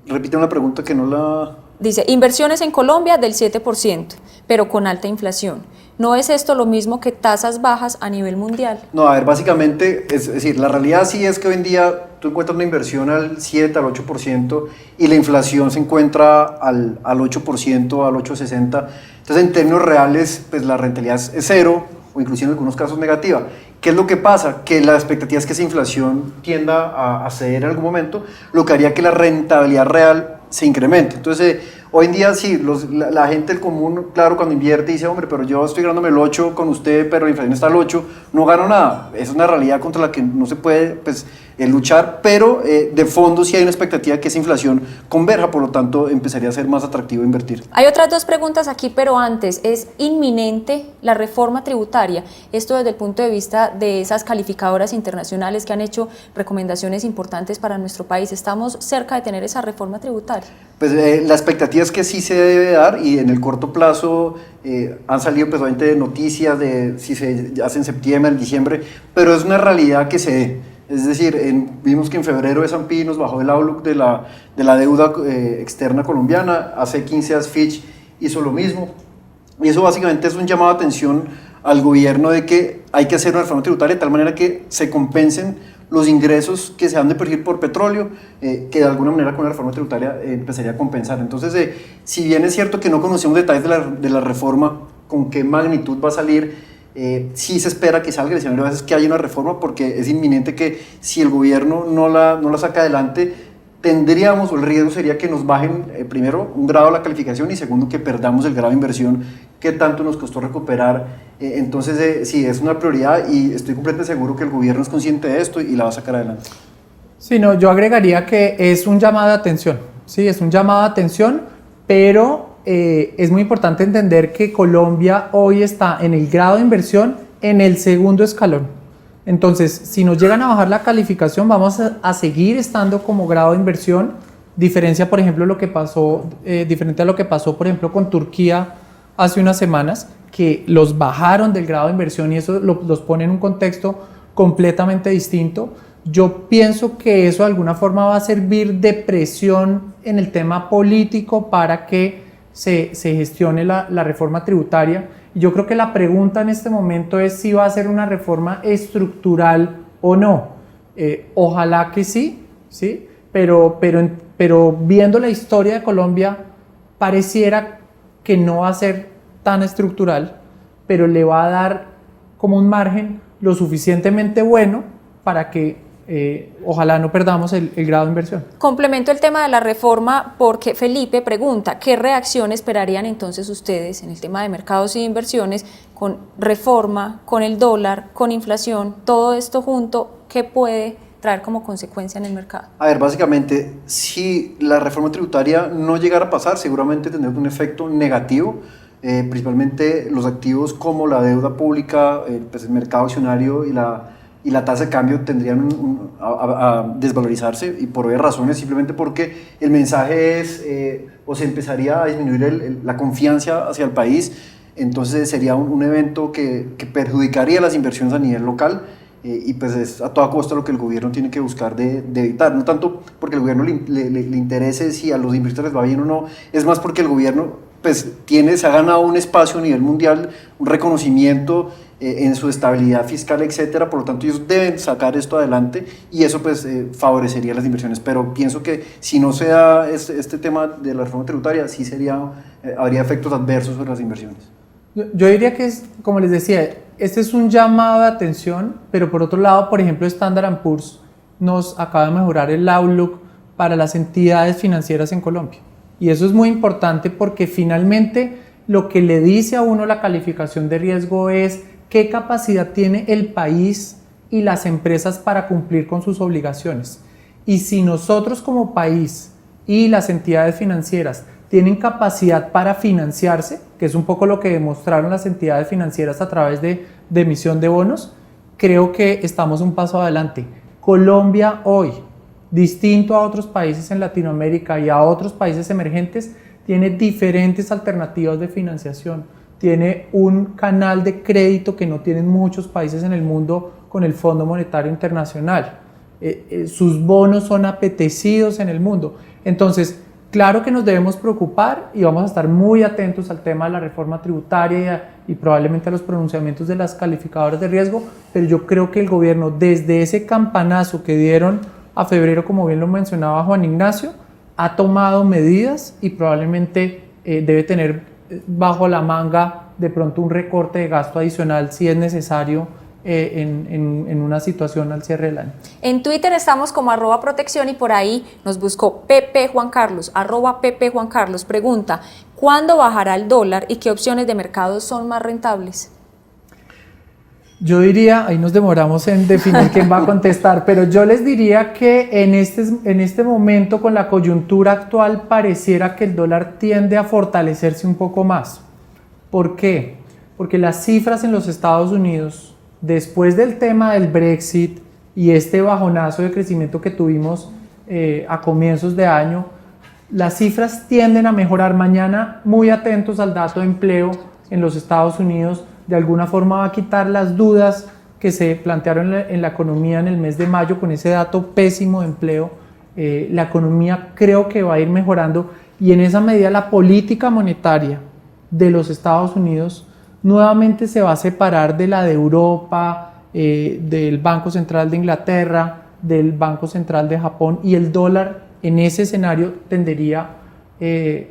Repite una pregunta que no la...
Dice, inversiones en Colombia del 7%, pero con alta inflación. ¿No es esto lo mismo que tasas bajas a nivel mundial?
No, a ver, básicamente, es decir, la realidad sí es que hoy en día tú encuentras una inversión al 7, al 8% y la inflación se encuentra al 8%, al 8,60%. Entonces, en términos reales, pues la rentabilidad es cero o inclusive en algunos casos negativa. ¿Qué es lo que pasa? Que la expectativa es que esa inflación tienda a ceder en algún momento, lo que haría que la rentabilidad real se incremente. Entonces, hoy en día sí, la gente del común, claro, cuando invierte dice, hombre, pero yo estoy ganándome el 8 con usted, pero la inflación está al 8, no gano nada. Es una realidad contra la que no se puede pues, luchar, pero de fondo sí hay una expectativa que esa inflación converja, por lo tanto empezaría a ser más atractivo invertir.
Hay otras dos preguntas aquí, pero antes, ¿es inminente la reforma tributaria? Esto desde el punto de vista de esas calificadoras internacionales que han hecho recomendaciones importantes para nuestro país. ¿Estamos cerca de tener esa reforma tributaria?
Pues la expectativa es que sí se debe dar y en el corto plazo han salido pues, obviamente noticias de si se hace en septiembre, en diciembre, pero es una realidad que se dé. Es decir, vimos que en febrero S&P nos bajó el outlook de la deuda externa colombiana, hace 15 días Fitch hizo lo mismo, y eso básicamente es un llamado de atención al gobierno de que hay que hacer una reforma tributaria de tal manera que se compensen los ingresos que se han de percibir por petróleo, que de alguna manera con la reforma tributaria empezaría a compensar. Entonces, si bien es cierto que no conocemos detalles de la reforma, con qué magnitud va a salir, sí se espera que salga. El escenario a veces que haya una reforma, porque es inminente que si el gobierno no la saca adelante, tendríamos, o el riesgo sería que nos bajen, primero, un grado la calificación, y segundo, que perdamos el grado de inversión que tanto nos costó recuperar. Entonces, sí, es una prioridad, y estoy completamente seguro que el gobierno es consciente de esto y la va a sacar adelante.
Sí, no, yo agregaría que es un llamado de atención, sí, es un llamado de atención, pero es muy importante entender que Colombia hoy está en el grado de inversión en el segundo escalón. Entonces, si nos llegan a bajar la calificación, vamos a seguir estando como grado de inversión, diferente a lo que pasó, por ejemplo, con Turquía hace unas semanas, que los bajaron del grado de inversión, y eso los pone en un contexto completamente distinto. Yo pienso que eso de alguna forma va a servir de presión en el tema político para que se gestione la reforma tributaria. Y yo creo que la pregunta en este momento es si va a ser una reforma estructural o no. Ojalá que sí, pero viendo la historia de Colombia, pareciera que no va a ser tan estructural, pero le va a dar como un margen lo suficientemente bueno para que ojalá no perdamos el grado de inversión.
Complemento el tema de la reforma porque Felipe pregunta, ¿qué reacción esperarían entonces ustedes en el tema de mercados y de inversiones con reforma, con el dólar, con inflación, todo esto junto, qué puede traer como consecuencia en el mercado?
A ver, básicamente, si la reforma tributaria no llegara a pasar, seguramente tendría un efecto negativo, principalmente los activos como la deuda pública, pues el mercado accionario y la tasa de cambio tendrían a desvalorizarse, y por varias razones, simplemente porque el mensaje es, o se empezaría a disminuir la confianza hacia el país. Entonces sería un evento que perjudicaría las inversiones a nivel local, y pues es a toda costa lo que el gobierno tiene que buscar de evitar, no tanto porque el gobierno le interese si a los inversores les va bien o no, es más porque el gobierno pues se ha ganado un espacio a nivel mundial, un reconocimiento en su estabilidad fiscal, etcétera. Por lo tanto, ellos deben sacar esto adelante, y eso pues favorecería las inversiones. Pero pienso que si no se da este tema de la reforma tributaria, sí habría efectos adversos sobre las inversiones.
Yo diría que es, como les decía, este es un llamado de atención, pero por otro lado, por ejemplo, Standard & Poor's nos acaba de mejorar el outlook para las entidades financieras en Colombia. Y eso es muy importante porque finalmente lo que le dice a uno la calificación de riesgo es qué capacidad tiene el país y las empresas para cumplir con sus obligaciones. Y si nosotros como país y las entidades financieras tienen capacidad para financiarse, que es un poco lo que demostraron las entidades financieras a través de emisión de bonos, creo que estamos un paso adelante. Colombia hoy, distinto a otros países en Latinoamérica y a otros países emergentes, tiene diferentes alternativas de financiación. Tiene un canal de crédito que no tienen muchos países en el mundo con el Fondo Monetario Internacional. Sus bonos son apetecidos en el mundo. Entonces, claro que nos debemos preocupar y vamos a estar muy atentos al tema de la reforma tributaria y probablemente a los pronunciamientos de las calificadoras de riesgo, pero yo creo que el gobierno, desde ese campanazo que dieron a febrero, como bien lo mencionaba Juan Ignacio, ha tomado medidas y probablemente debe tener bajo la manga de pronto un recorte de gasto adicional si es necesario en una situación al cierre del año.
En Twitter estamos como @protección y por ahí nos buscó Pepe Juan Carlos, @Pepe Juan Carlos, pregunta, ¿cuándo bajará el dólar y qué opciones de mercado son más rentables?
Yo diría, ahí nos demoramos en definir quién va a contestar, pero yo les diría que en este momento, con la coyuntura actual, pareciera que el dólar tiende a fortalecerse un poco más. ¿Por qué? Porque las cifras en los Estados Unidos, después del tema del Brexit y este bajonazo de crecimiento que tuvimos a comienzos de año, las cifras tienden a mejorar. Mañana, muy atentos al dato de empleo en los Estados Unidos. De alguna forma va a quitar las dudas que se plantearon en la economía en el mes de mayo con ese dato pésimo de empleo. La economía creo que va a ir mejorando, y en esa medida la política monetaria de los Estados Unidos nuevamente se va a separar de la de Europa del Banco Central de Inglaterra, del Banco Central de Japón, y el dólar en ese escenario tendería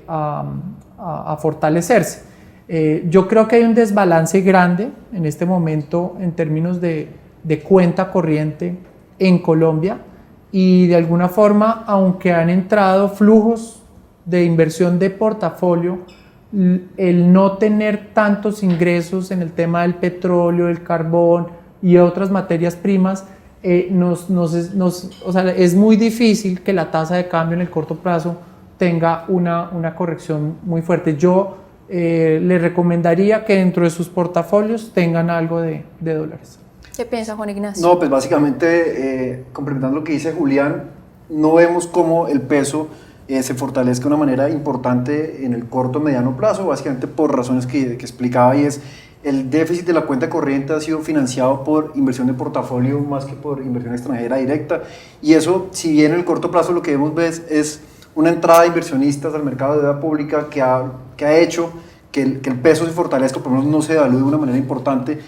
a fortalecerse. Yo creo que hay un desbalance grande en este momento en términos de cuenta corriente en Colombia, y de alguna forma, aunque han entrado flujos de inversión de portafolio, el no tener tantos ingresos en el tema del petróleo, el carbón y otras materias primas, o sea, es muy difícil que la tasa de cambio en el corto plazo tenga una corrección muy fuerte. Yo le recomendaría que dentro de sus portafolios tengan algo de dólares.
¿Qué piensa Juan Ignacio?
No, pues básicamente, complementando lo que dice Julián, no vemos cómo el peso se fortalezca de una manera importante en el corto o mediano plazo, básicamente por razones que explicaba, y es el déficit de la cuenta corriente ha sido financiado por inversión de portafolio más que por inversión extranjera directa, y eso, si bien en el corto plazo lo que vemos es una entrada de inversionistas al mercado de deuda pública que ha hecho que el peso se fortalezca, por lo menos no se devalúe de una manera importante.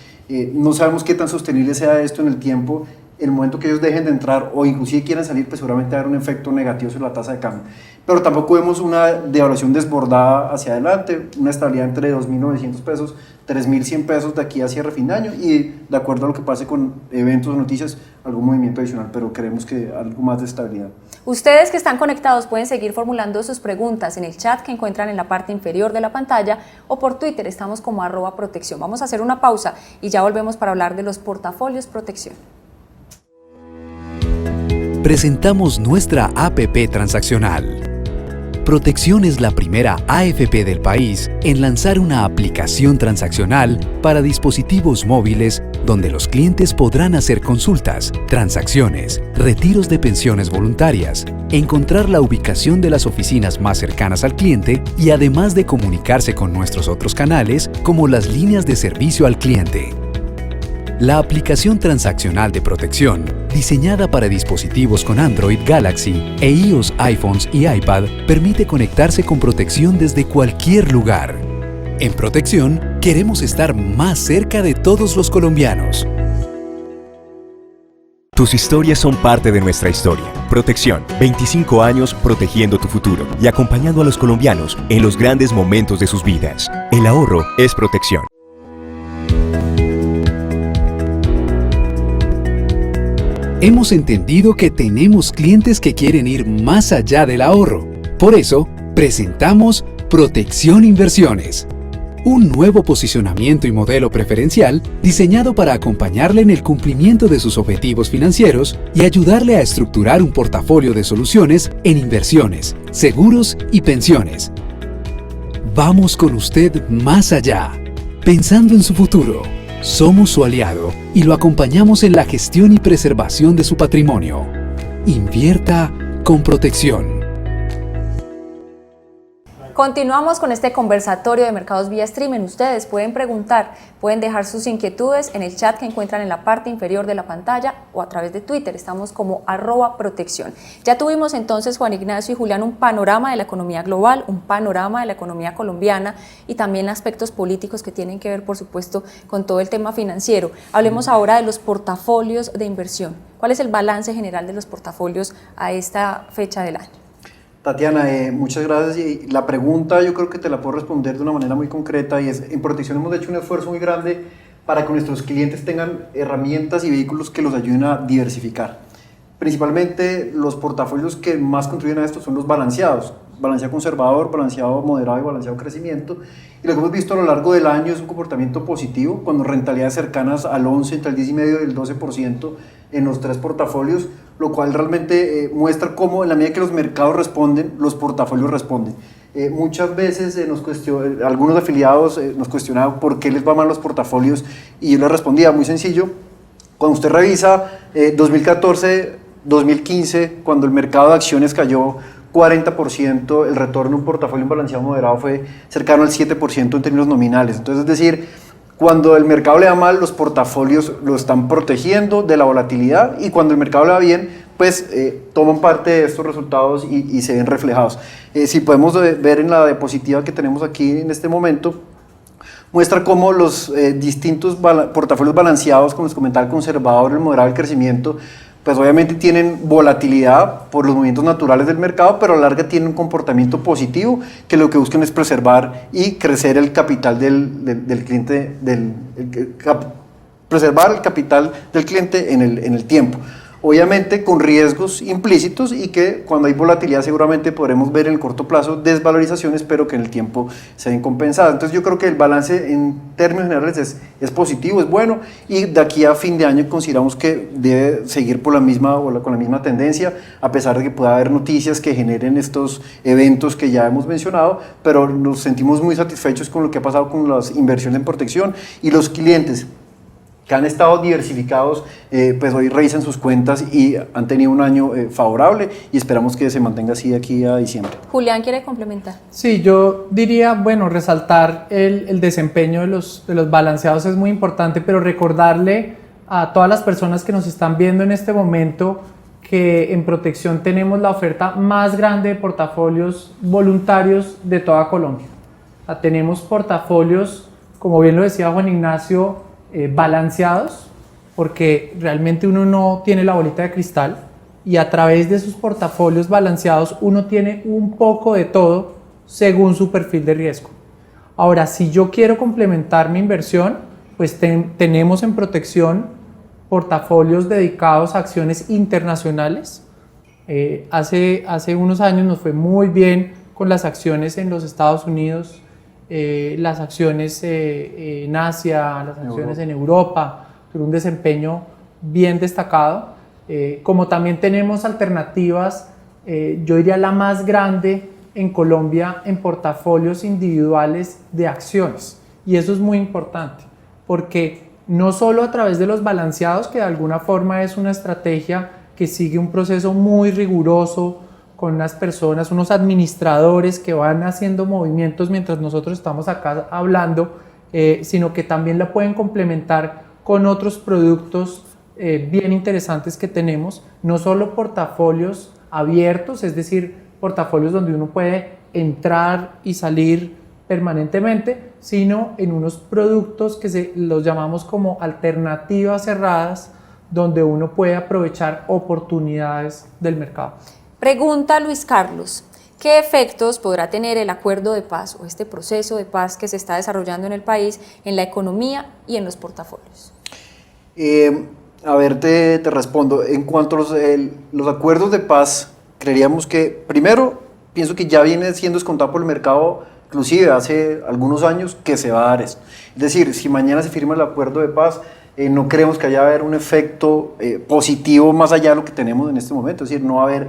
No sabemos qué tan sostenible sea esto en el tiempo. En el momento que ellos dejen de entrar o inclusive quieran salir, pues seguramente va a haber un efecto negativo sobre la tasa de cambio. Pero tampoco vemos una devaluación desbordada hacia adelante, una estabilidad entre 2.900 pesos, 3.100 pesos de aquí hacia fin de año, y de acuerdo a lo que pase con eventos o noticias, algún movimiento adicional, pero creemos que algo más de estabilidad.
Ustedes que están conectados pueden seguir formulando sus preguntas en el chat que encuentran en la parte inferior de la pantalla, o por Twitter, estamos como @protección. Vamos a hacer una pausa y ya volvemos para hablar de los portafolios Protección.
Presentamos nuestra APP transaccional. Protección es la primera AFP del país en lanzar una aplicación transaccional para dispositivos móviles donde los clientes podrán hacer consultas, transacciones, retiros de pensiones voluntarias, encontrar la ubicación de las oficinas más cercanas al cliente y además de comunicarse con nuestros otros canales como las líneas de servicio al cliente. La aplicación transaccional de Protección, diseñada para dispositivos con Android Galaxy e iOS iPhones y iPad, permite conectarse con Protección desde cualquier lugar. En Protección, queremos estar más cerca de todos los colombianos.
Tus historias son parte de nuestra historia. Protección, 25 años protegiendo tu futuro y acompañando a los colombianos en los grandes momentos de sus vidas. El ahorro es Protección.
Hemos entendido que tenemos clientes que quieren ir más allá del ahorro. Por eso, presentamos Protección Inversiones, un nuevo posicionamiento y modelo preferencial diseñado para acompañarle en el cumplimiento de sus objetivos financieros y ayudarle a estructurar un portafolio de soluciones en inversiones, seguros y pensiones. Vamos con usted más allá, pensando en su futuro. Somos su aliado y lo acompañamos en la gestión y preservación de su patrimonio. Invierta con Protección.
Continuamos con este conversatorio de mercados vía streaming. Ustedes pueden preguntar, pueden dejar sus inquietudes en el chat que encuentran en la parte inferior de la pantalla o a través de Twitter. Estamos como @protección. Ya tuvimos entonces, Juan Ignacio y Julián, un panorama de la economía global, un panorama de la economía colombiana y también aspectos políticos que tienen que ver, por supuesto, con todo el tema financiero. Hablemos ahora de los portafolios de inversión. ¿Cuál es el balance general de los portafolios a esta fecha del año?
Tatiana, muchas gracias, y la pregunta yo creo que te la puedo responder de una manera muy concreta, y es: en Protección hemos hecho un esfuerzo muy grande para que nuestros clientes tengan herramientas y vehículos que los ayuden a diversificar. Principalmente los portafolios que más contribuyen a esto son los balanceados, balanceado conservador, balanceado moderado y balanceado crecimiento, y lo que hemos visto a lo largo del año es un comportamiento positivo, con rentabilidades cercanas al 11, entre el 10,5% y el 12% en los tres portafolios, lo cual realmente muestra cómo, en la medida que los mercados responden, los portafolios responden. Muchas veces algunos afiliados nos cuestionaban por qué les va mal los portafolios, y yo les respondía muy sencillo: cuando usted revisa 2014, 2015, cuando el mercado de acciones cayó 40%, el retorno de un portafolio en balanceado moderado fue cercano al 7% en términos nominales. Entonces, es decir, cuando el mercado le va mal, los portafolios lo están protegiendo de la volatilidad, y cuando el mercado le va bien, pues toman parte de estos resultados y se ven reflejados. Si podemos ver en la diapositiva que tenemos aquí en este momento, muestra cómo los distintos portafolios balanceados, como les comentaba, el conservador, el moderado, el crecimiento, pues obviamente tienen volatilidad por los movimientos naturales del mercado, pero a la larga tienen un comportamiento positivo que lo que buscan es preservar y crecer el capital del cliente, preservar el capital del cliente en el tiempo. Obviamente con riesgos implícitos y que cuando hay volatilidad seguramente podremos ver en el corto plazo desvalorizaciones, pero que en el tiempo se ven compensadas. Entonces yo creo que el balance en términos generales es positivo, es bueno, y de aquí a fin de año consideramos que debe seguir por la misma con la misma tendencia, a pesar de que pueda haber noticias que generen estos eventos que ya hemos mencionado, pero nos sentimos muy satisfechos con lo que ha pasado con las inversiones en protección y los clientes que han estado diversificados, pues hoy revisan sus cuentas y han tenido un año favorable y esperamos que se mantenga así de aquí a diciembre.
Julián quiere complementar.
Sí, yo diría, bueno, resaltar el desempeño de los balanceados es muy importante, pero recordarle a todas las personas que nos están viendo en este momento que en protección tenemos la oferta más grande de portafolios voluntarios de toda Colombia. O sea, tenemos portafolios, como bien lo decía Juan Ignacio, balanceados, porque realmente uno no tiene la bolita de cristal y a través de sus portafolios balanceados uno tiene un poco de todo según su perfil de riesgo. Ahora, si yo quiero complementar mi inversión, pues tenemos en protección portafolios dedicados a acciones internacionales. Hace unos años nos fue muy bien con las acciones en los Estados Unidos, las acciones en Asia, las acciones en Europa, con un desempeño bien destacado. Como también tenemos alternativas, yo diría la más grande en Colombia en portafolios individuales de acciones. Y eso es muy importante, porque no solo a través de los balanceados, que de alguna forma es una estrategia que sigue un proceso muy riguroso, con unas personas, unos administradores que van haciendo movimientos mientras nosotros estamos acá hablando, sino que también la pueden complementar con otros productos bien interesantes que tenemos, no solo portafolios abiertos, es decir, portafolios donde uno puede entrar y salir permanentemente, sino en unos productos que los llamamos como alternativas cerradas, donde uno puede aprovechar oportunidades del mercado.
Pregunta Luis Carlos, ¿qué efectos podrá tener el acuerdo de paz o este proceso de paz que se está desarrollando en el país en la economía y en los portafolios?
A ver, te respondo. En cuanto a los acuerdos de paz, creeríamos que, primero, pienso que ya viene siendo descontado por el mercado, inclusive hace algunos años, que se va a dar esto. Es decir, si mañana se firma el acuerdo de paz, no creemos que haya haber un efecto positivo más allá de lo que tenemos en este momento. Es decir, no va a haber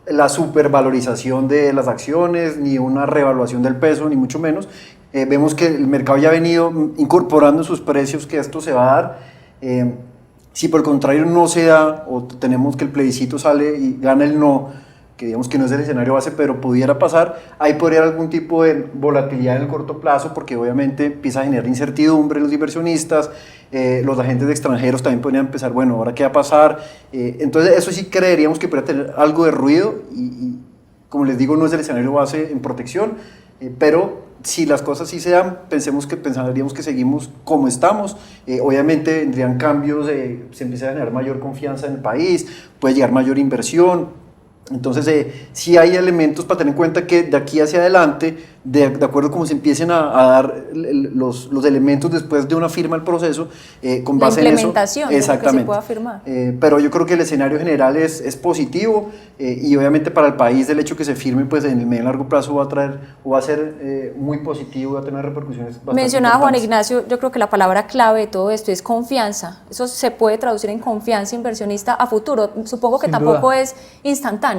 la supervalorización de las acciones, ni una revaluación del peso, ni mucho menos. Vemos que el mercado ya ha venido incorporando en sus precios que esto se va a dar. Si por el contrario no se da, o tenemos que el plebiscito sale y gana el no, que digamos que no es el escenario base, pero pudiera pasar, ahí podría haber algún tipo de volatilidad en el corto plazo, porque obviamente empieza a generar incertidumbre en los inversionistas, los agentes extranjeros también podrían empezar, bueno, ¿ahora qué va a pasar? Entonces eso sí creeríamos que podría tener algo de ruido y como les digo, no es el escenario base en protección, pero si las cosas sí se dan, pensaríamos que seguimos como estamos. Obviamente vendrían cambios, se empieza a generar mayor confianza en el país, puede llegar mayor inversión. Entonces, sí hay elementos para tener en cuenta que de aquí hacia adelante, de acuerdo a cómo se empiecen a dar los elementos después de una firma del proceso, con base en eso.
La implementación,
exactamente,
que se pueda firmar.
Pero yo creo que el escenario general es positivo y obviamente para el país el hecho que se firme, pues en el medio y largo plazo va a ser muy positivo, va a tener repercusiones bastante
Mencionaba Juan
importantes.
Ignacio, yo creo que la palabra clave de todo esto es confianza. Eso se puede traducir en confianza inversionista a futuro. Supongo que
Sin
tampoco
duda.
es instantánea.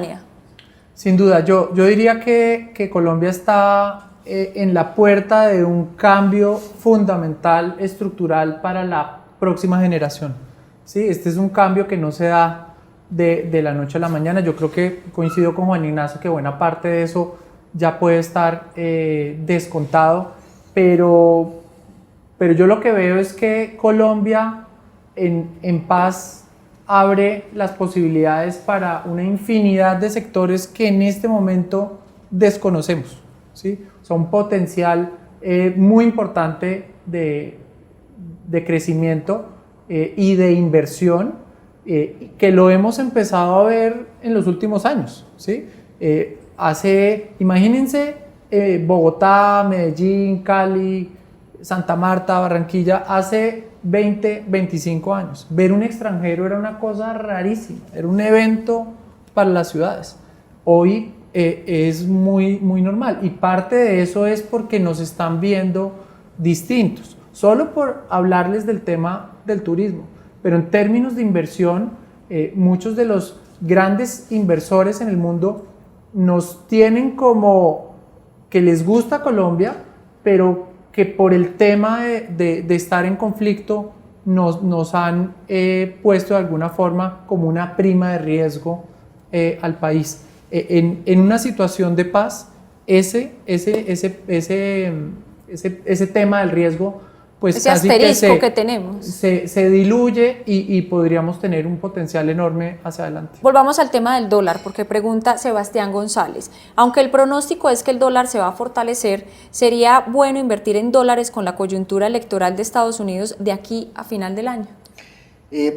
Sin duda, yo diría que Colombia está en la puerta de un cambio fundamental, estructural para la próxima generación. ¿Sí? Este es un cambio que no se da de la noche a la mañana. Yo creo que coincido con Juan Ignacio que buena parte de eso ya puede estar descontado, pero yo lo que veo es que Colombia en paz abre las posibilidades para una infinidad de sectores que en este momento desconocemos, ¿sí? O sea, un potencial muy importante de crecimiento y de inversión que lo hemos empezado a ver en los últimos años, ¿sí? Imagínense Bogotá, Medellín, Cali, Santa Marta, Barranquilla, hace 20, 25 años. Ver un extranjero era una cosa rarísima, era un evento para las ciudades. Hoy es muy, muy normal y parte de eso es porque nos están viendo distintos. Solo por hablarles del tema del turismo, pero en términos de inversión, muchos de los grandes inversores en el mundo nos tienen como que les gusta Colombia, pero que por el tema de estar en conflicto nos han puesto de alguna forma como una prima de riesgo al país. En una situación de paz, ese tema del riesgo, pues
ese
casi
asterisco que tenemos
se diluye y podríamos tener un potencial enorme hacia adelante.
Volvamos al tema del dólar, porque pregunta Sebastián González. Aunque el pronóstico es que el dólar se va a fortalecer, ¿sería bueno invertir en dólares con la coyuntura electoral de Estados Unidos de aquí a final del año?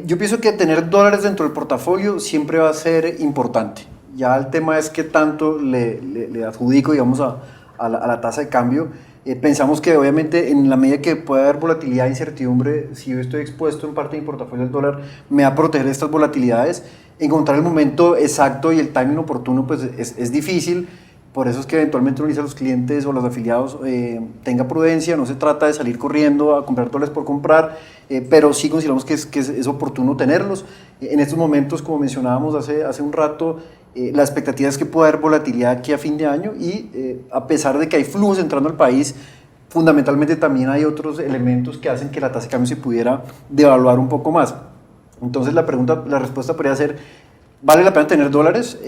Yo pienso que tener dólares dentro del portafolio siempre va a ser importante. Ya el tema es qué tanto le adjudico, digamos, a la tasa de cambio. Pensamos que obviamente en la medida que pueda haber volatilidad e incertidumbre, si yo estoy expuesto en parte de mi portafolio al dólar, me va a proteger de estas volatilidades. Encontrar el momento exacto y el timing oportuno pues es difícil, por eso es que eventualmente uno dice a los clientes o los afiliados tenga prudencia, no se trata de salir corriendo a comprar dólares por comprar, pero sí consideramos que es oportuno tenerlos. En estos momentos, como mencionábamos hace un rato, la expectativa es que pueda haber volatilidad aquí a fin de año y a pesar de que hay flujos entrando al país, fundamentalmente también hay otros elementos que hacen que la tasa de cambio se pudiera devaluar un poco más. Entonces la respuesta podría ser, ¿vale la pena tener dólares?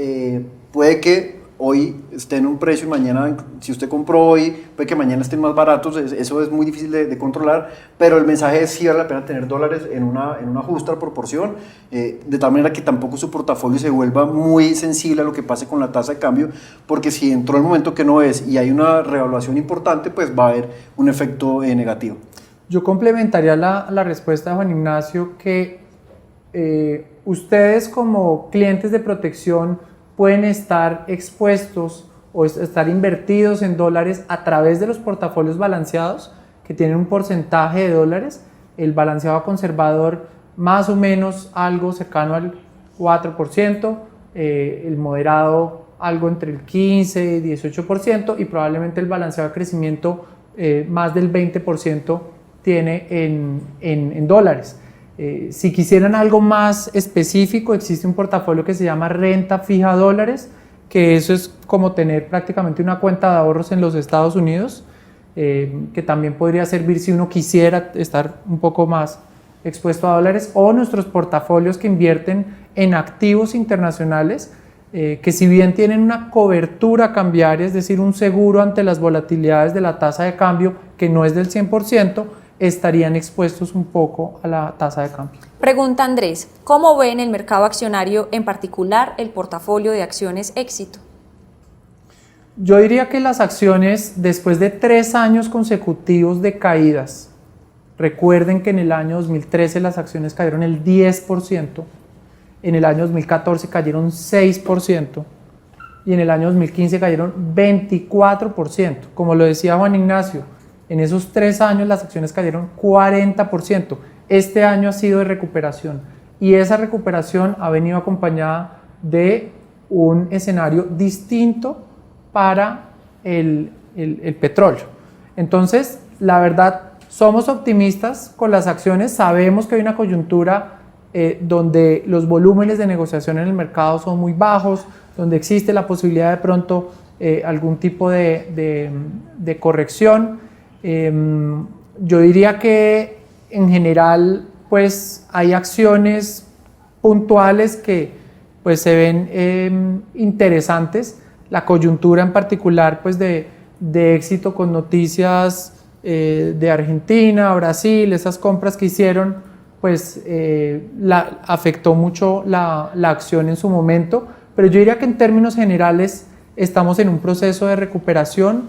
Puede que hoy esté en un precio y mañana, si usted compró hoy, puede que mañana estén más baratos, eso es muy difícil de controlar, pero el mensaje es sí vale la pena tener dólares en una justa proporción, de tal manera que tampoco su portafolio se vuelva muy sensible a lo que pase con la tasa de cambio, porque si entró el momento que no es y hay una revaluación importante, pues va a haber un efecto negativo.
Yo complementaría la respuesta de Juan Ignacio que ustedes como clientes de protección pueden estar expuestos o estar invertidos en dólares a través de los portafolios balanceados que tienen un porcentaje de dólares, el balanceado conservador más o menos algo cercano al 4%, el moderado algo entre el 15 y 18% y probablemente el balanceado de crecimiento más del 20% tiene en dólares. Si quisieran algo más específico, existe un portafolio que se llama renta fija dólares, que eso es como tener prácticamente una cuenta de ahorros en los Estados Unidos, que también podría servir si uno quisiera estar un poco más expuesto a dólares, o nuestros portafolios que invierten en activos internacionales, que si bien tienen una cobertura cambiaria, es decir, un seguro ante las volatilidades de la tasa de cambio, que no es del 100%, estarían expuestos un poco a la tasa de cambio.
Pregunta Andrés, ¿cómo ve en el mercado accionario, en particular el portafolio de acciones Éxito?
Yo diría que las acciones, después de 3 años consecutivos de caídas, recuerden que en el año 2013 las acciones cayeron el 10%, en el año 2014 cayeron 6% y en el año 2015 cayeron 24%. Como lo decía Juan Ignacio, en esos 3 años las acciones cayeron 40%. Este año ha sido de recuperación y esa recuperación ha venido acompañada de un escenario distinto para el petróleo. Entonces, la verdad, somos optimistas con las acciones, sabemos que hay una coyuntura donde los volúmenes de negociación en el mercado son muy bajos, donde existe la posibilidad de pronto algún tipo de corrección. Yo diría que en general pues hay acciones puntuales que pues se ven interesantes, la coyuntura en particular pues de Éxito con noticias de Argentina, Brasil, esas compras que hicieron pues afectó mucho la acción en su momento, pero yo diría que en términos generales estamos en un proceso de recuperación.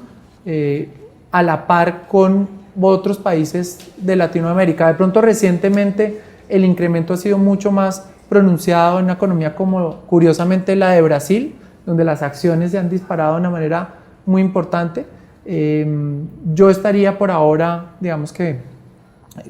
a la par con otros países de Latinoamérica. De pronto recientemente el incremento ha sido mucho más pronunciado en una economía como curiosamente la de Brasil, donde las acciones se han disparado de una manera muy importante. Yo estaría por ahora, digamos que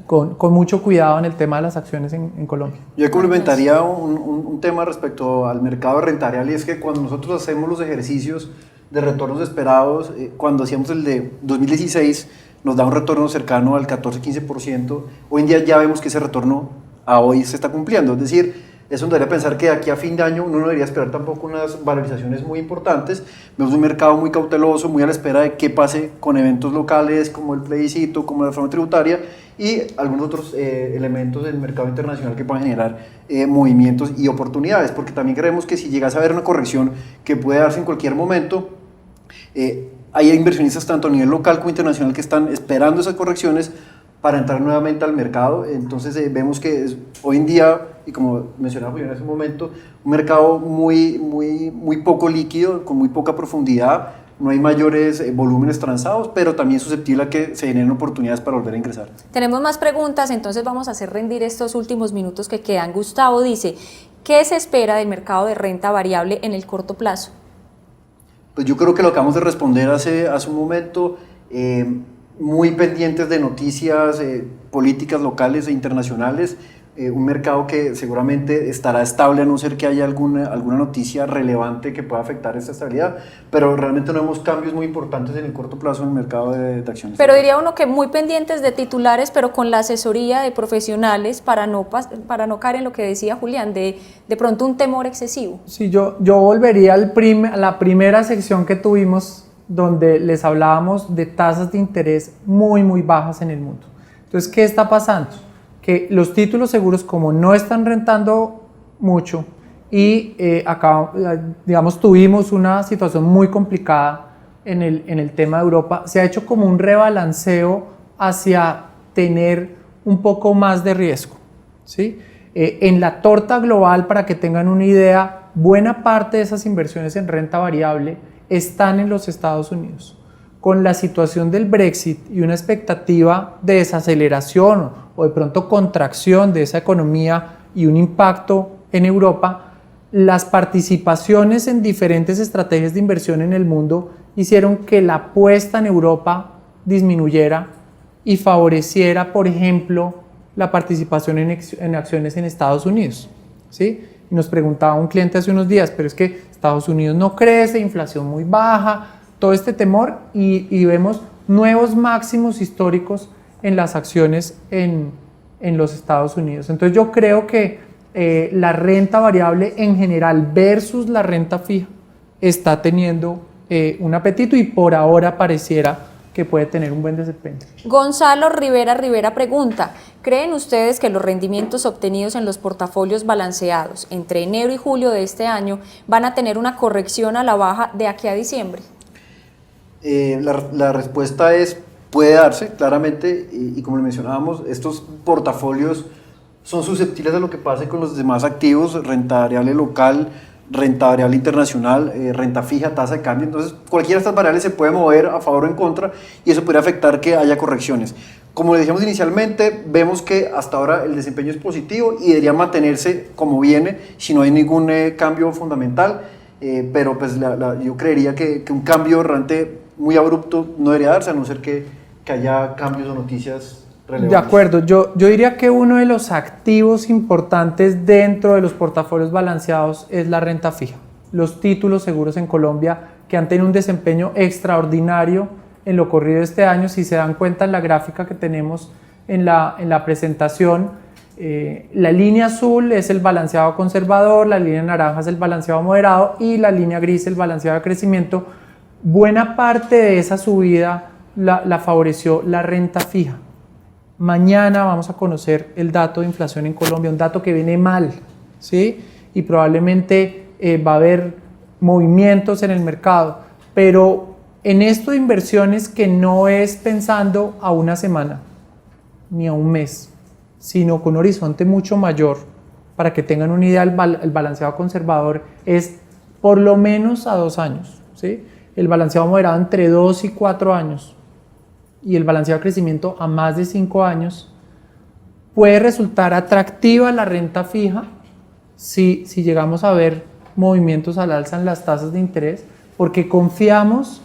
con mucho cuidado en el tema de las acciones en Colombia.
Yo complementaría un tema respecto al mercado de renta variable, y es que cuando nosotros hacemos los ejercicios de retornos esperados, cuando hacíamos el de 2016 nos da un retorno cercano al 14-15%, hoy en día ya vemos que ese retorno a hoy se está cumpliendo, es decir, eso nos daría pensar que de aquí a fin de año uno no debería esperar tampoco unas valorizaciones muy importantes. Vemos un mercado muy cauteloso, muy a la espera de qué pase con eventos locales como el plebiscito, como la reforma tributaria y algunos otros elementos del mercado internacional que puedan generar movimientos y oportunidades, porque también creemos que si llegase a haber una corrección que puede darse en cualquier momento, hay inversionistas tanto a nivel local como internacional que están esperando esas correcciones para entrar nuevamente al mercado. Entonces vemos que hoy en día, y como mencionaba en ese momento, un mercado muy poco líquido, con muy poca profundidad, no hay mayores volúmenes transados, pero también susceptible a que se generen oportunidades para volver a ingresar.
Tenemos más preguntas, entonces vamos a hacer rendir estos últimos minutos que quedan. Gustavo dice, ¿qué se espera del mercado de renta variable en el corto plazo?
Pues yo creo que lo acabamos de responder hace un momento, muy pendientes de noticias políticas locales e internacionales, un mercado que seguramente estará estable a no ser que haya alguna noticia relevante que pueda afectar esta estabilidad, pero realmente no vemos cambios muy importantes en el corto plazo en el mercado de acciones.
Pero diría uno que muy pendientes de titulares, pero con la asesoría de profesionales para no caer en lo que decía Julián, de pronto un temor excesivo.
Sí, yo volvería a la primera sección que tuvimos, donde les hablábamos de tasas de interés muy bajas en el mundo. Entonces, ¿qué está pasando? Que los títulos seguros, como no están rentando mucho y digamos, tuvimos una situación muy complicada en el tema de Europa, se ha hecho como un rebalanceo hacia tener un poco más de riesgo, ¿sí? En la torta global, para que tengan una idea, buena parte de esas inversiones en renta variable están en los Estados Unidos. Con la situación del Brexit y una expectativa de desaceleración o de pronto contracción de esa economía y un impacto en Europa, las participaciones en diferentes estrategias de inversión en el mundo hicieron que la apuesta en Europa disminuyera y favoreciera, por ejemplo, la participación en acciones en Estados Unidos, ¿sí? Y nos preguntaba un cliente hace unos días, pero es que Estados Unidos no crece, inflación muy baja, todo este temor, y vemos nuevos máximos históricos en las acciones en los Estados Unidos. Entonces yo creo que la renta variable en general versus la renta fija está teniendo un apetito y por ahora pareciera que puede tener un buen desempeño.
Gonzalo Rivera pregunta, ¿creen ustedes que los rendimientos obtenidos en los portafolios balanceados entre enero y julio de este año van a tener una corrección a la baja de aquí a diciembre?
La respuesta es, puede darse claramente, y como lo mencionábamos, estos portafolios son susceptibles a lo que pase con los demás activos, renta variable local, renta variable internacional, renta fija, tasa de cambio. Entonces cualquiera de estas variables se puede mover a favor o en contra y eso puede afectar que haya correcciones. Como decíamos inicialmente, vemos que hasta ahora el desempeño es positivo y debería mantenerse como viene si no hay ningún cambio fundamental, pero pues yo creería que un cambio realmente muy abrupto no debería darse, a no ser que haya cambios o noticias relevantes.
De acuerdo, yo diría que uno de los activos importantes dentro de los portafolios balanceados es la renta fija. Los títulos seguros en Colombia, que han tenido un desempeño extraordinario en lo corrido de este año. Si se dan cuenta en la gráfica que tenemos en la presentación, la línea azul es el balanceado conservador, la línea naranja es el balanceado moderado y la línea gris el balanceado de crecimiento. Buena parte de esa subida la favoreció la renta fija. Mañana vamos a conocer el dato de inflación en Colombia, un dato que viene mal, ¿sí? Y probablemente va a haber movimientos en el mercado, pero en esto de inversiones que no es pensando a una semana ni a un mes, sino con un horizonte mucho mayor, para que tengan una idea, el balanceado conservador es por lo menos a 2 años, ¿sí? El balanceado moderado entre 2 y 4 años. y el balanceado de crecimiento a más de 5 años, puede resultar atractiva la renta fija si llegamos a ver movimientos al alza en las tasas de interés, porque confiamos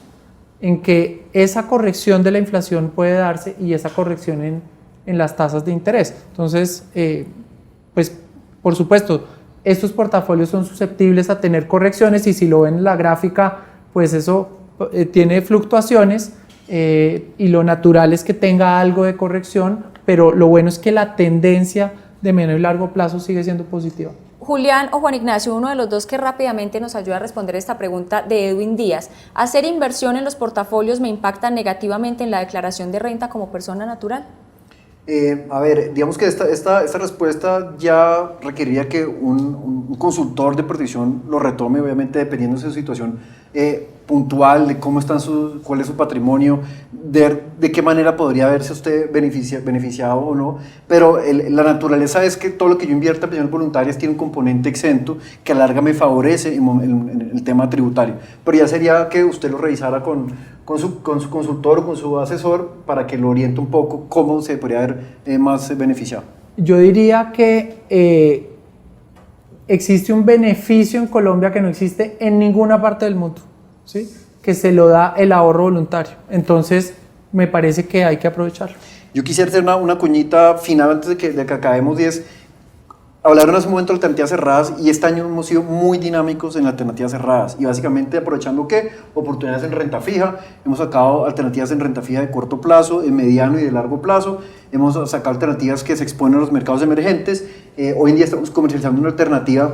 en que esa corrección de la inflación puede darse y esa corrección en las tasas de interés. Entonces, pues por supuesto, estos portafolios son susceptibles a tener correcciones y si lo ven en la gráfica, pues eso tiene fluctuaciones y lo natural es que tenga algo de corrección, pero lo bueno es que la tendencia de mediano y largo plazo sigue siendo positiva.
Julián o Juan Ignacio, uno de los dos que rápidamente nos ayuda a responder esta pregunta de Edwin Díaz. ¿Hacer inversión en los portafolios me impacta negativamente en la declaración de renta como persona natural?
A ver, digamos que esta respuesta ya requeriría que un consultor de protección lo retome, obviamente dependiendo de su situación puntual, de cómo están cuál es su patrimonio, de qué manera podría verse usted beneficiado o no, pero la naturaleza es que todo lo que yo invierta en pensiones voluntarias tiene un componente exento que a la larga me favorece en el tema tributario, pero ya sería que usted lo revisara con su consultor o con su asesor para que lo oriente un poco cómo se podría ver más beneficiado.
Yo diría que existe un beneficio en Colombia que no existe en ninguna parte del mundo, ¿sí? Que se lo da el ahorro voluntario. Entonces, me parece que hay que aprovecharlo.
Yo quisiera hacer una cuñita final antes de que acabemos, y es, hablaron hace un momento de alternativas cerradas y este año hemos sido muy dinámicos en alternativas cerradas y básicamente aprovechando ¿qué? Oportunidades en renta fija, hemos sacado alternativas en renta fija de corto plazo, de mediano y de largo plazo, hemos sacado alternativas que se exponen a los mercados emergentes, hoy en día estamos comercializando una alternativa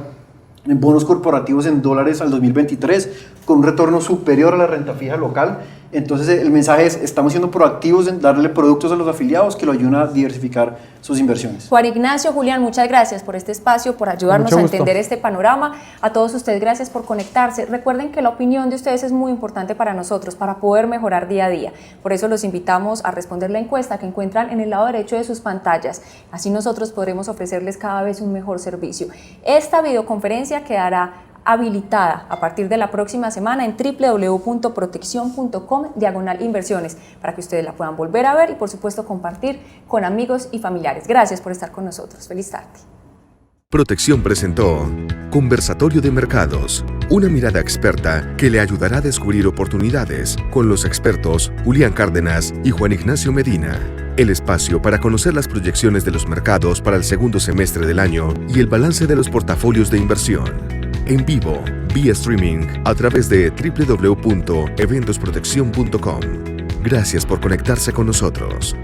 en bonos corporativos en dólares al 2023 con un retorno superior a la renta fija local. Entonces el mensaje es, estamos siendo proactivos en darle productos a los afiliados que lo ayudan a diversificar sus inversiones.
Juan Ignacio, Julián, muchas gracias por este espacio, por ayudarnos a entender este panorama. A todos ustedes, gracias por conectarse. Recuerden que la opinión de ustedes es muy importante para nosotros, para poder mejorar día a día. Por eso los invitamos a responder la encuesta que encuentran en el lado derecho de sus pantallas. Así nosotros podremos ofrecerles cada vez un mejor servicio. Esta videoconferencia quedará habilitada a partir de la próxima semana en www.proteccion.com/inversiones para que ustedes la puedan volver a ver y por supuesto compartir con amigos y familiares. Gracias por estar con nosotros. Feliz tarde.
Protección presentó Conversatorio de Mercados, una mirada experta que le ayudará a descubrir oportunidades con los expertos Julián Cárdenas y Juan Ignacio Medina. El espacio para conocer las proyecciones de los mercados para el segundo semestre del año y el balance de los portafolios de inversión. En vivo, vía streaming, a través de www.eventosproteccion.com. Gracias por conectarse con nosotros.